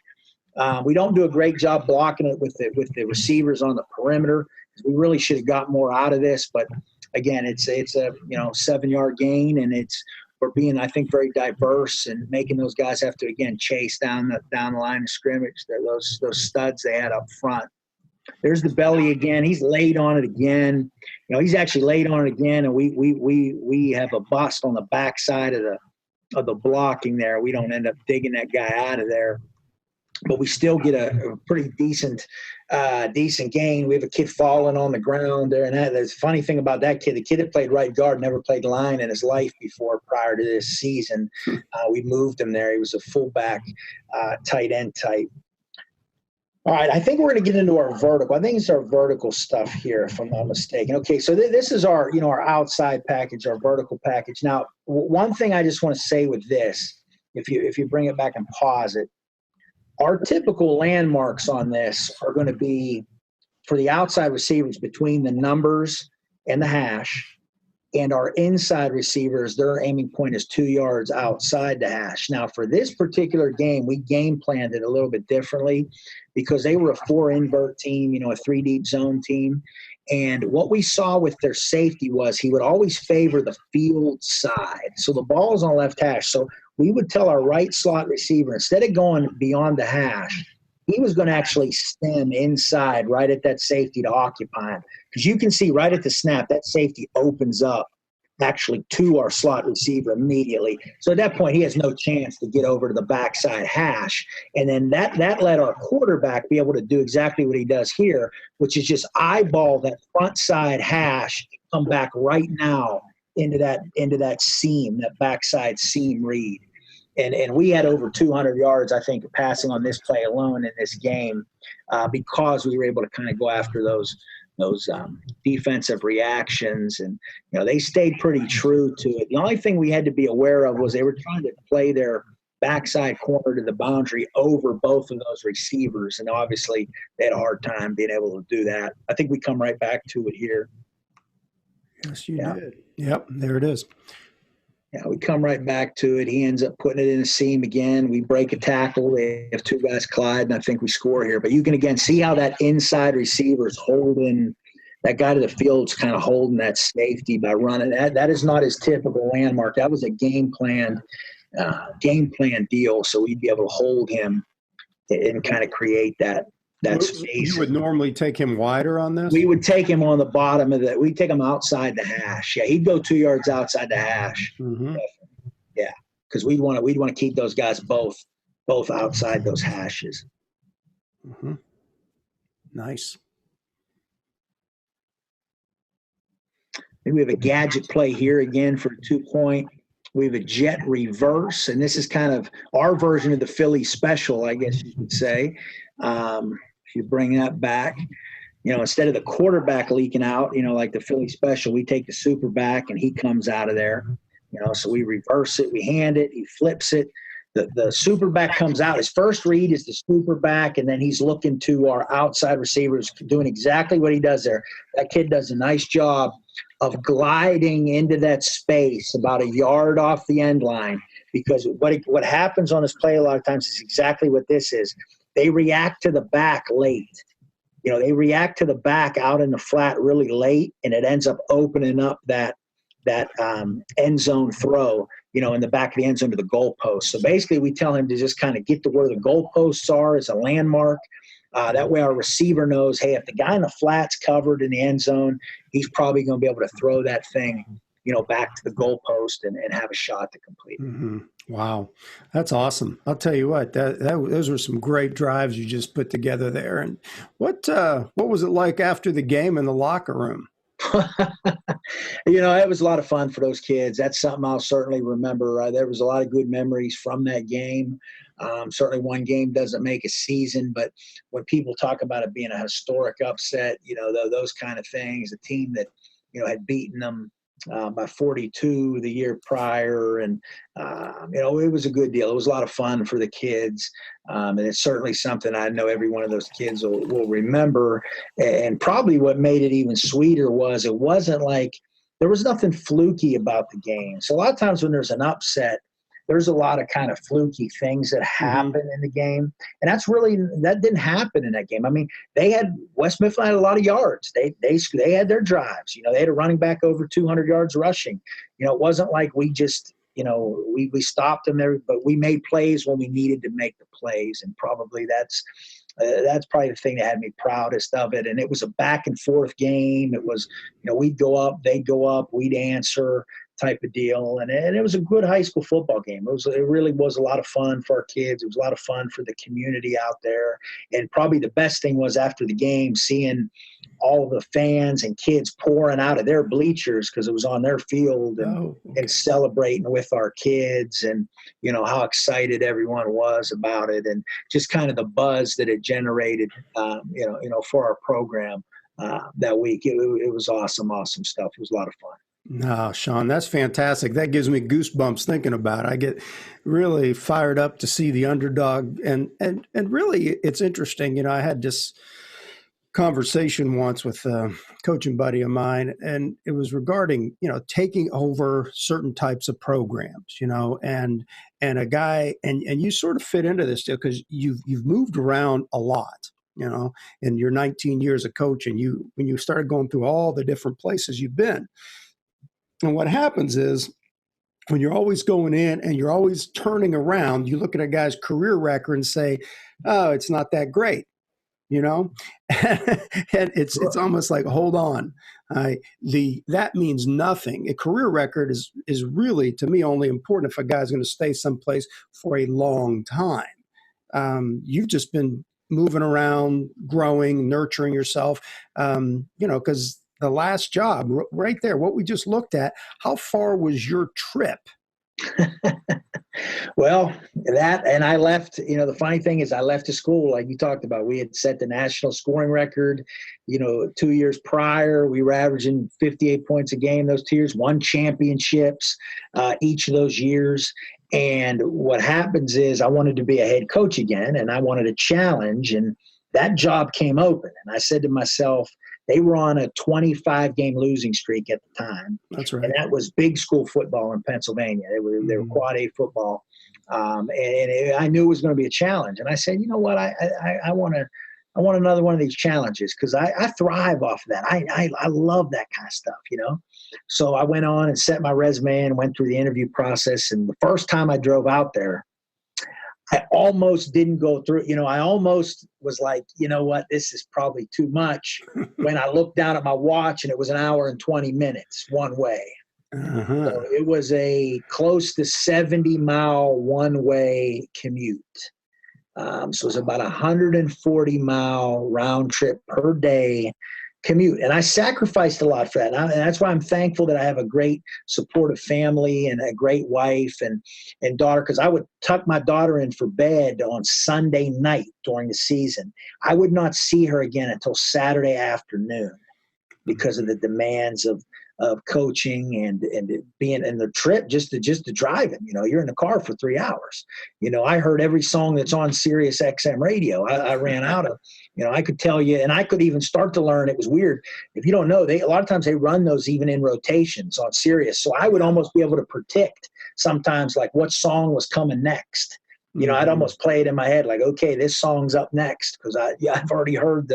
We don't do a great job blocking it with the receivers on the perimeter. We really should have got more out of this. But, again, it's a 7-yard gain, and we're being, I think, very diverse and making those guys have to, again, chase down the line of scrimmage. Those studs they had up front. There's the belly again. He's laid on it again. He's actually laid on it again, and we have a bust on the backside of the blocking there. We don't end up digging that guy out of there. But we still get a pretty decent gain. We have a kid falling on the ground there. And the funny thing about that kid, the kid that played right guard never played line in his life before prior to this season. We moved him there. He was a fullback, tight end type. All right, I think we're going to get into our vertical. I think it's our vertical stuff here, if I'm not mistaken. Okay, so this is our outside package, our vertical package. Now, one thing I just want to say with this, if you bring it back and pause it, our typical landmarks on this are going to be for the outside receivers between the numbers and the hash, and our inside receivers, their aiming point is 2 yards outside the hash. Now, for this particular game, we game planned it a little bit differently because they were a 4-invert team, a 3-deep zone team. And what we saw with their safety was he would always favor the field side. So the ball is on left hash. So we would tell our right slot receiver, instead of going beyond the hash, he was going to actually stem inside right at that safety to occupy him. Because you can see right at the snap, that safety opens up actually to our slot receiver immediately. So at that point, he has no chance to get over to the backside hash. And then that let our quarterback be able to do exactly what he does here, which is just eyeball that front side hash and come back right now into that seam, that backside seam read. And we had over 200 yards, I think, passing on this play alone in this game because we were able to kind of go after those defensive reactions. And, they stayed pretty true to it. The only thing we had to be aware of was they were trying to play their backside corner to the boundary over both of those receivers. And obviously they had a hard time being able to do that. I think we come right back to it here. Yes, you did. Yep, there it is. Yeah, we come right back to it. He ends up putting it in a seam again. We break a tackle. They have two guys collide, and I think we score here. But you can, again, see how that inside receiver is holding – that guy to the field's kind of holding that safety by running. That is not his typical landmark. That was a game plan deal, so we'd be able to hold him and kind of create that space. You would normally take him wider on this? We would take him on the bottom of we'd take him outside the hash. Yeah, he'd go 2 yards outside the hash. Mm-hmm. Yeah, because we'd want to keep those guys both outside those hashes. Mm-hmm. Nice. Maybe we have a gadget play here again for a 2-point. We have a jet reverse, and this is kind of our version of the Philly special, I guess you could say. If you bring that back, instead of the quarterback leaking out, like the Philly special, we take the super back and he comes out of there. So we reverse it, we hand it, he flips it. The super back comes out. His first read is the super back, and then he's looking to our outside receivers, doing exactly what he does there. That kid does a nice job of gliding into that space about a yard off the end line, because what happens on this play a lot of times is exactly what this is. They react to the back late. They react to the back out in the flat really late, and it ends up opening up that end zone throw, in the back of the end zone to the goalpost. So basically we tell him to just kind of get to where the goalposts are as a landmark. That way our receiver knows, hey, if the guy in the flat's covered in the end zone, he's probably going to be able to throw that thing, back to the goalpost and have a shot to complete. Mm-hmm. Wow. That's awesome. I'll tell you what, those were some great drives you just put together there. And what was it like after the game in the locker room? It was a lot of fun for those kids. That's something I'll certainly remember. There was a lot of good memories from that game. Certainly one game doesn't make a season, but when people talk about it being a historic upset, those kind of things, a team that, had beaten them by 42 the year prior. And, it was a good deal. It was a lot of fun for the kids. And it's certainly something I know every one of those kids will remember. And probably what made it even sweeter was it wasn't like there was nothing fluky about the game. So a lot of times when there's an upset, there's a lot of kind of fluky things that happen in the game. And that didn't happen in that game. I mean, West Mifflin had a lot of yards. They had their drives. They had a running back over 200 yards rushing. It wasn't like we just, we stopped them there, but we made plays when we needed to make the plays. And probably that's probably the thing that had me proudest of it. And it was a back and forth game. It was, we'd go up, they'd go up, we'd answer type of deal. And it was a good high school football game. It really was a lot of fun for our kids. It was a lot of fun for the community out there. And probably the best thing was after the game, seeing all of the fans and kids pouring out of their bleachers because it was on their field and celebrating with our kids, and how excited everyone was about it, and just kind of the buzz that it generated for our program that week. It was awesome stuff. It was a lot of fun. No, Shawn, that's fantastic. That gives me goosebumps thinking about it. I get really fired up to see the underdog, and really it's interesting. I had this conversation once with a coaching buddy of mine, and it was regarding, taking over certain types of programs, and a guy, and you sort of fit into this deal because you've moved around a lot, in your 19 years of coaching, when you started going through all the different places you've been. And what happens is when you're always going in and you're always turning around, you look at a guy's career record and say, oh, it's not that great. you know, and it's almost like, hold on, that means nothing. A career record is really, to me, only important if a guy's going to stay someplace for a long time. You've just been moving around, growing, nurturing yourself, because the last job right there, what we just looked at, how far was your trip? Well, and I left, the funny thing is I left the school, like you talked about. We had set the national scoring record, 2 years prior. We were averaging 58 points a game those 2 years, won championships each of those years. And what happens is I wanted to be a head coach again, and I wanted a challenge, and that job came open. And I said to myself, they were on a 25-game losing streak at the time. That's right. And that was big school football in Pennsylvania. They were quad A football. And I knew it was going to be a challenge. And I said, you know what, I want another one of these challenges, because I thrive off of that. I love that kind of stuff, So I went on and set my resume and went through the interview process. And the first time I drove out there, I almost didn't go through, I almost was like, you know what, this is probably too much, when I looked down at my watch and it was an hour and 20 minutes one way. Uh-huh. So it was a close to 70-mile one-way commute. So it was about 140-mile round trip per day commute. And I sacrificed a lot for that. And that's why I'm thankful that I have a great supportive family and a great wife and daughter, because I would tuck my daughter in for bed on Sunday night during the season. I would not see her again until Saturday afternoon because of the demands of coaching and being in the trip, just to driving. You're in the car for 3 hours. I heard every song that's on Sirius XM radio. I ran out of, I could tell you, and I could even start to learn. It was weird. If you don't know, a lot of times they run those even in rotations on Sirius. So I would almost be able to predict sometimes like what song was coming next. I'd almost play it in my head, like, okay, this song's up next, because I've already heard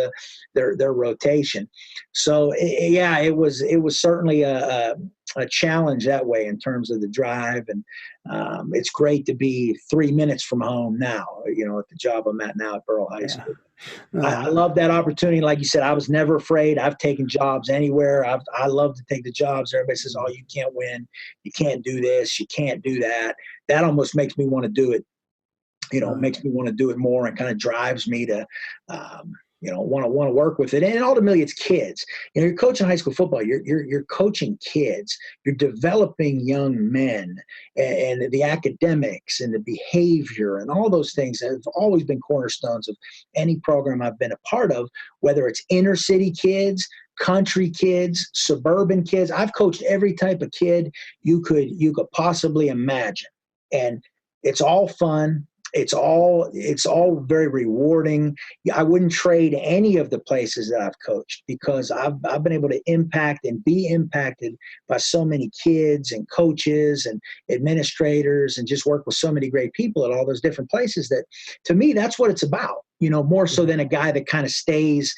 their rotation. So it was certainly a challenge that way in terms of the drive, and it's great to be 3 minutes from home now. At the job I'm at now at Burrell High School. I love that opportunity. Like you said, I was never afraid. I've taken jobs anywhere. I love to take the jobs. Everybody says, "Oh, you can't win. You can't do this. You can't do that." That almost makes me want to do it. Makes me want to do it more, and kind of drives me to, want to work with it. And ultimately, it's kids. You're coaching high school football. You're coaching kids. You're developing young men, and the academics and the behavior and all those things have always been cornerstones of any program I've been a part of. Whether it's inner city kids, country kids, suburban kids, I've coached every type of kid you could possibly imagine, and it's all fun. It's all very rewarding. I wouldn't trade any of the places that I've coached, because I've been able to impact and be impacted by so many kids and coaches and administrators, and just work with so many great people at all those different places, that to me, that's what it's about. More so than a guy that kind of stays,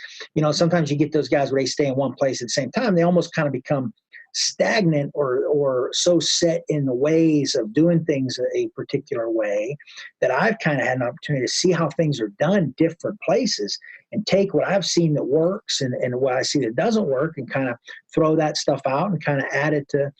sometimes you get those guys where they stay in one place at the same time. They almost kind of become stagnant or so set in the ways of doing things a particular way, that I've kind of had an opportunity to see how things are done different places, and take what I've seen that works and what I see that doesn't work, and kind of throw that stuff out and kind of add it to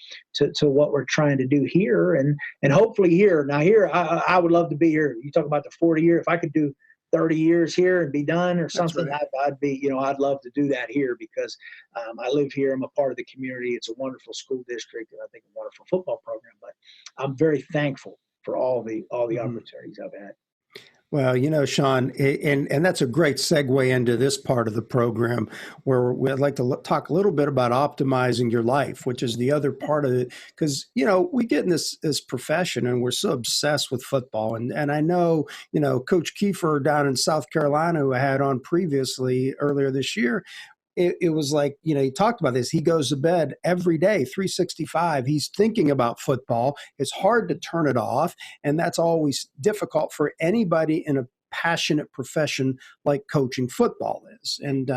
what we're trying to do here, and hopefully here. Now here, I would love to be here. You talk about the 40 year. If I could do 30 years here and be done or something, right, I'd be, I'd love to do that here, because I live here. I'm a part of the community. It's a wonderful school district, and I think a wonderful football program, but I'm very thankful for all the opportunities I've had. Well, Shawn, and that's a great segue into this part of the program, where we'd like to talk a little bit about optimizing your life, which is the other part of it. Because, we get in this profession and we're so obsessed with football. And I know, Coach Kiefer down in South Carolina, who I had on previously earlier this year, it was like, he talked about this. He goes to bed every day, 365. He's thinking about football. It's hard to turn it off. And that's always difficult for anybody in a passionate profession like coaching football is. And,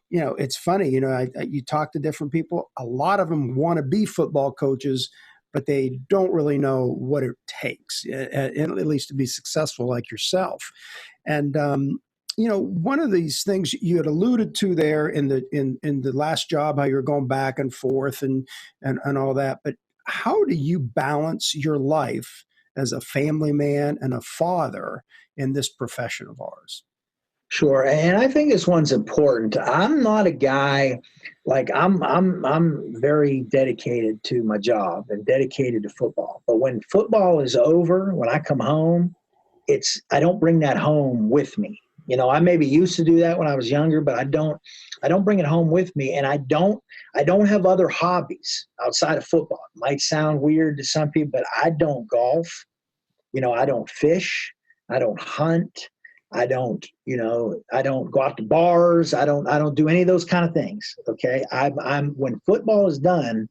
it's funny, you talk to different people. A lot of them want to be football coaches, but they don't really know what it takes, at least to be successful like yourself. And, one of these things you had alluded to there in the last job, how you're going back and forth and all that. But how do you balance your life as a family man and a father in this profession of ours? Sure, and I think this one's important. I'm not a guy like I'm very dedicated to my job and dedicated to football. But when football is over, when I come home, I don't bring that home with me. I maybe used to do that when I was younger, but I don't bring it home with me, and I don't have other hobbies outside of football. It might sound weird to some people, but I don't golf. I don't fish. I don't hunt. I don't go out to bars. I don't do any of those kind of things. Okay. I'm when football is done,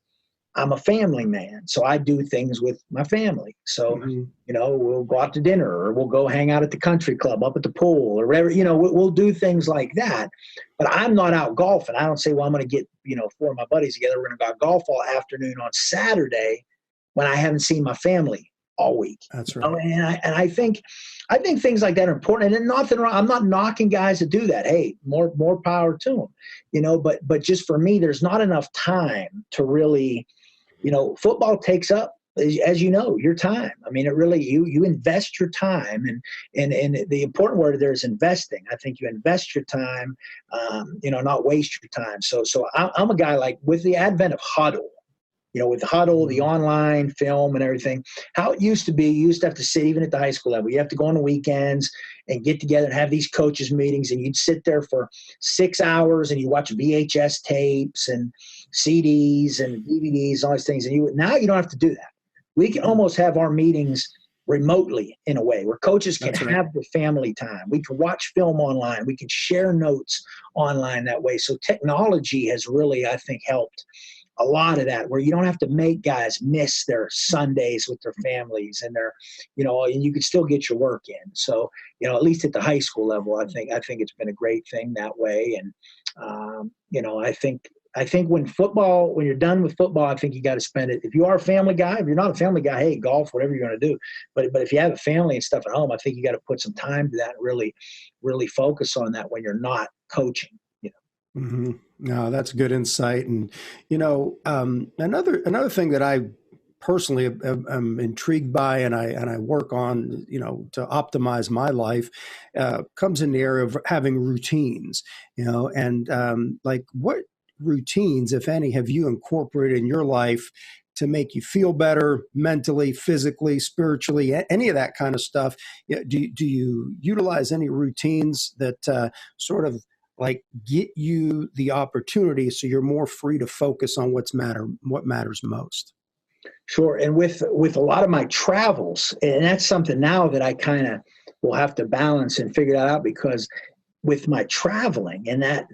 I'm a family man. So I do things with my family. So, we'll go out to dinner, or we'll go hang out at the country club up at the pool, or whatever, we'll do things like that. But I'm not out golfing. I don't say, well, I'm going to get, four of my buddies together. We're going to go out golf all afternoon on Saturday when I haven't seen my family all week. That's right. And I think things like that are important. And nothing wrong. I'm not knocking guys that do that. Hey, more power to them. But just for me, there's not enough time to really, football takes up, as you know, your time. I mean, it really, you invest your time, and the important word there is investing. I think you invest your time, not waste your time. So I'm a guy, like, with the advent of Huddle. With Huddle, the online film and everything, how it used to be, you used to have to sit even at the high school level. You have to go on the weekends and get together and have these coaches meetings, and you'd sit there for 6 hours and you watch VHS tapes and CDs and DVDs, all these things. And now you don't have to do that. We can almost have our meetings remotely, in a way, where coaches can have the family time. We can watch film online. We can share notes online that way. So technology has really, I think, helped a lot of that, where you don't have to make guys miss their Sundays with their families and and you can still get your work in. So, at least at the high school level, I think it's been a great thing that way. And, I think when you're done with football, I think you got to spend it. If you are a family guy, if you're not a family guy, hey, golf, whatever you're going to do. But if you have a family and stuff at home, I think you got to put some time to that and really, really focus on that when you're not coaching. Mm-hmm. No, that's good insight. And, another thing that I personally am intrigued by, and I work on, to optimize my life, comes in the area of having routines, and like, what routines, if any, have you incorporated in your life to make you feel better mentally, physically, spiritually, any of that kind of stuff? Do you utilize any routines that sort of like get you the opportunity so you're more free to focus on what matters most? Sure. And with a lot of my travels, and that's something now that I kind of will have to balance and figure that out, because with my traveling and that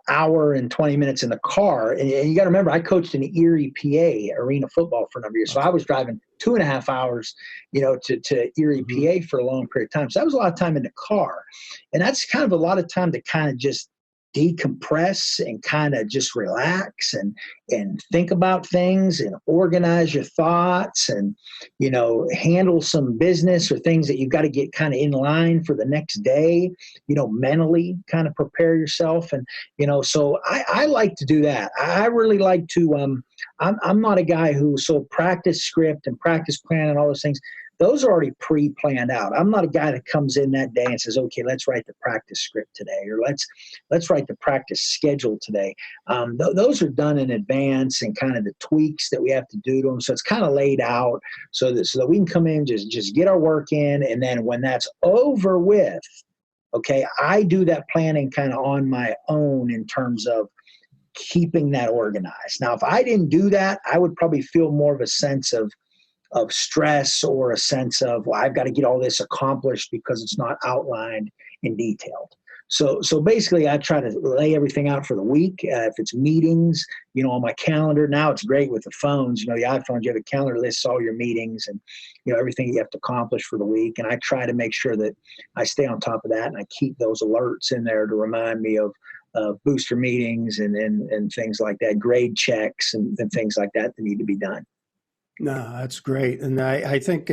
hour and 20 minutes in the car, and you got to remember, I coached in Erie, PA arena football for a number of years. So I was driving 2.5 hours, to Erie, PA for a long period of time. So that was a lot of time in the car. And that's kind of a lot of time to kind of just decompress and kind of just relax and think about things and organize your thoughts and, handle some business or things that you've got to get kind of in line for the next day, mentally kind of prepare yourself. And, so I like to do that. I really like to, I'm not a guy so practice script and practice plan and all those things, those are already pre-planned out. I'm not a guy that comes in that day and says, okay, let's write the practice script today, or let's write the practice schedule today. Those are done in advance, and kind of the tweaks that we have to do to them. So it's kind of laid out so that we can come in, just get our work in. And then when that's over with, okay, I do that planning kind of on my own in terms of keeping that organized. Now, if I didn't do that, I would probably feel more of a sense of stress, or a sense of, well, I've got to get all this accomplished because it's not outlined and detailed. So basically, I try to lay everything out for the week. If it's meetings, on my calendar. Now it's great with the phones. The iPhones, you have a calendar that lists all your meetings and, everything you have to accomplish for the week. And I try to make sure that I stay on top of that, and I keep those alerts in there to remind me of booster meetings and things like that, grade checks and things like that need to be done. No, that's great. And I think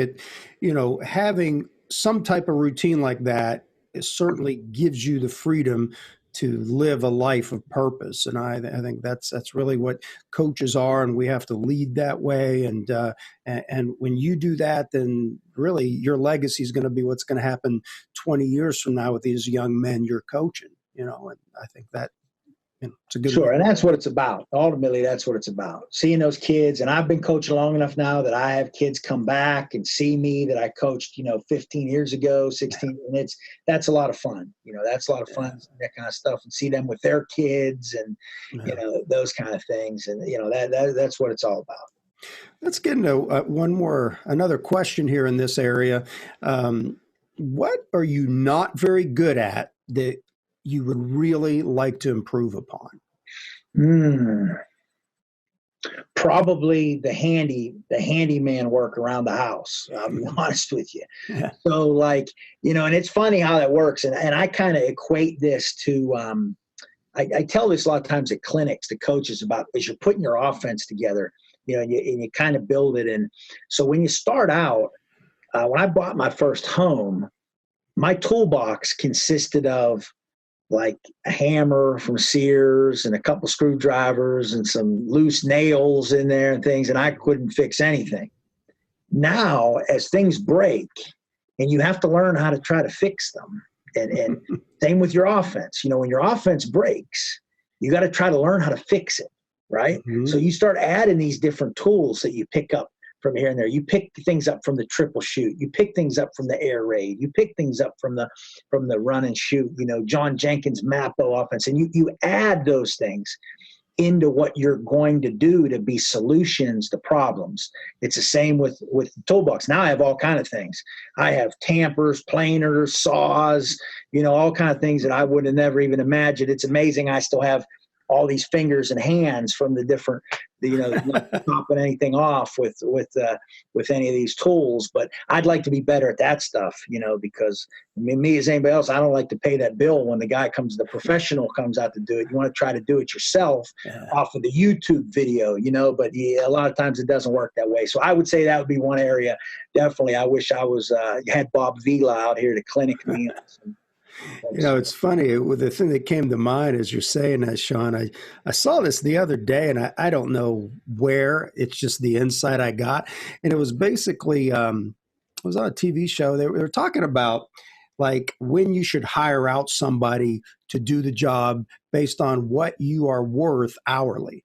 having some type of routine like that it certainly gives you the freedom to live a life of purpose. And I think that's really what coaches are, and we have to lead that way. And when you do that, then really your legacy is going to be what's going to happen 20 years from now with these young men you're coaching. And I think that it's a good Sure. way. And that's what it's about. Ultimately, that's what it's about. Seeing those kids. And I've been coaching long enough now that I have kids come back and see me that I coached, 15 years ago, 16. And that's a lot of fun. That's a lot of fun, that kind of stuff, and see them with their kids and, those kind of things. And, that's what it's all about. Let's get into another question here in this area. What are you not very good at that you would really like to improve upon? Probably the handyman work around the house. I'll be honest with you. Yeah. So and it's funny how that works. And I kind of equate this to, I tell this a lot of times at clinics to coaches about, as you're putting your offense together, and you kind of build it. And so when you start out, when I bought my first home, my toolbox consisted of like a hammer from Sears and a couple screwdrivers and some loose nails in there and things, and I couldn't fix anything. Now, as things break, and you have to learn how to try to fix them, and same with your offense. When your offense breaks, you got to try to learn how to fix it, right? Mm-hmm. So you start adding these different tools that you pick up from here and there. You pick things up from the triple shoot. You pick things up from the air raid. You pick things up from the run and shoot, John Jenkins Mappo offense. And you add those things into what you're going to do to be solutions to problems. It's the same with the toolbox. Now I have all kind of things. I have tampers, planers, saws, all kind of things that I would have never even imagined. It's amazing I still have all these fingers and hands from the different, not chopping anything off with any of these tools. But I'd like to be better at that stuff, because me as anybody else, I don't like to pay that bill when the professional comes out to do it. You want to try to do it yourself off of the YouTube video, but a lot of times it doesn't work that way. So I would say that would be one area. Definitely. I wish I had Bob Vila out here to clinic me. It's funny. The thing that came to mind as you're saying that, Shawn, I saw this the other day, and I don't know where. It's just the insight I got. And it was basically, it was on a TV show. They were talking about like when you should hire out somebody to do the job based on what you are worth hourly.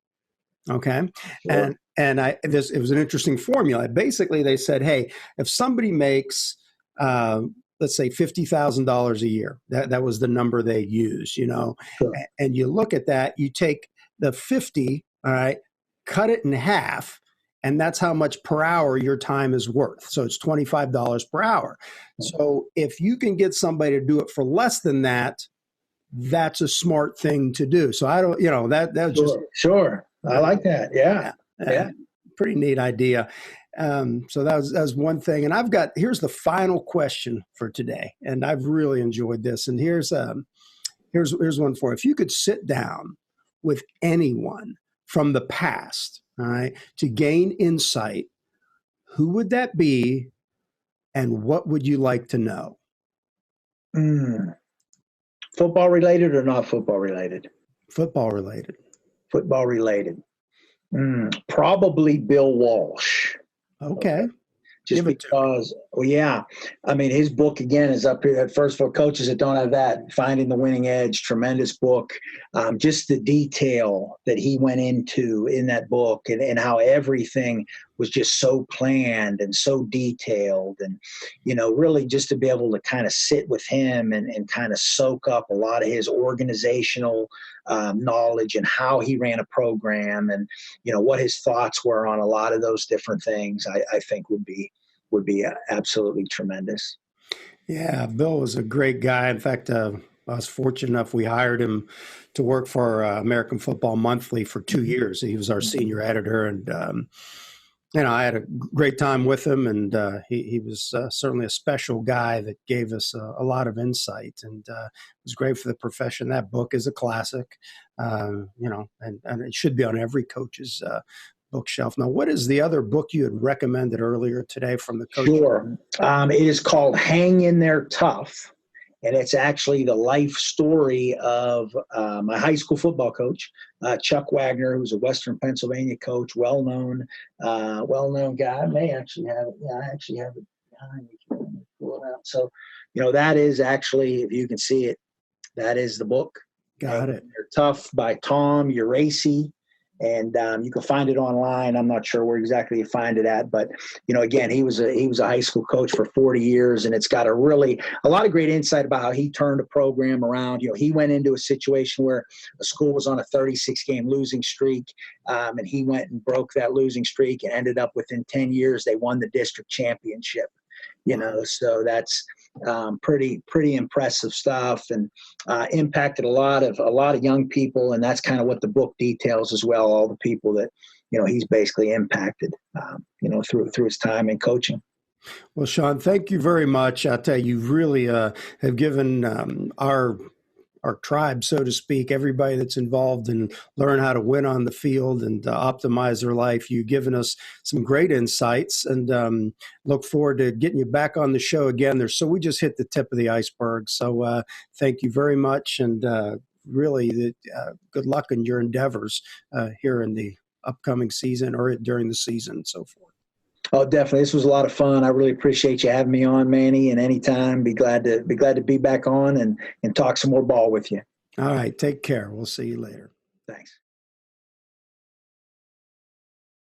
Okay. Sure. And it was an interesting formula. Basically, they said, hey, if somebody makes, let's say $50,000 a year. That was the number they used, Sure. And you look at that, you take the 50, all right, cut it in half, and that's how much per hour your time is worth. So it's $25 per hour. So if you can get somebody to do it for less than that, that's a smart thing to do. So I don't, that was just sure. I like that. Yeah. Pretty neat idea. So that was one thing. And here's the final question for today. And I've really enjoyed this. And here's one for you. If you could sit down with anyone from the past, all right, to gain insight, who would that be? And what would you like to know? Football related or not football related? Football related. Football related. Probably Bill Walsh. Okay. Just because, his book again is up here. First, for coaches that don't have that, Finding the Winning Edge, tremendous book. Just the detail that he went into in that book and how everything was just so planned and so detailed. And, really just to be able to kind of sit with him and kind of soak up a lot of his organizational knowledge and how he ran a program and, what his thoughts were on a lot of those different things, I think would be absolutely tremendous. Yeah, Bill was a great guy. In fact, I was fortunate enough we hired him to work for American Football Monthly for 2 years. He was our senior editor, and I had a great time with him. And he was certainly a special guy that gave us a lot of insight, and it was great for the profession. That book is a classic, and it should be on every coach's bookshelf. Now, what is the other book you had recommended earlier today from the coach? Sure. It is called Hang in There Tough. And it's actually the life story of my high school football coach, Chuck Wagner, who's a Western Pennsylvania coach, well-known guy. I may actually have it. Yeah, I actually have it behind me. Let me pull it out. So, that is actually, if you can see it, that is the book. Got it. They're Tough by Tom Uracy. And you can find it online. I'm not sure where exactly you find it at, but again, he was a high school coach for 40 years, and it's got a lot of great insight about how he turned a program around. He went into a situation where a school was on a 36-game losing streak, and he went and broke that losing streak and ended up within 10 years they won the district championship. So that's pretty impressive stuff, and impacted a lot of young people, and that's kind of what the book details as well. All the people that he's basically impacted, through his time in coaching. Well, Shawn, thank you very much. I tell you, you really have given our tribe, so to speak, everybody that's involved in learn how to win on the field and optimize their life. You've given us some great insights, and look forward to getting you back on the show again. So we just hit the tip of the iceberg. So thank you very much, and really good luck in your endeavors here in the upcoming season or during the season and so forth. Oh, definitely. This was a lot of fun. I really appreciate you having me on, Manny, and anytime. Be glad to be back on and talk some more ball with you. All right. Take care. We'll see you later. Thanks.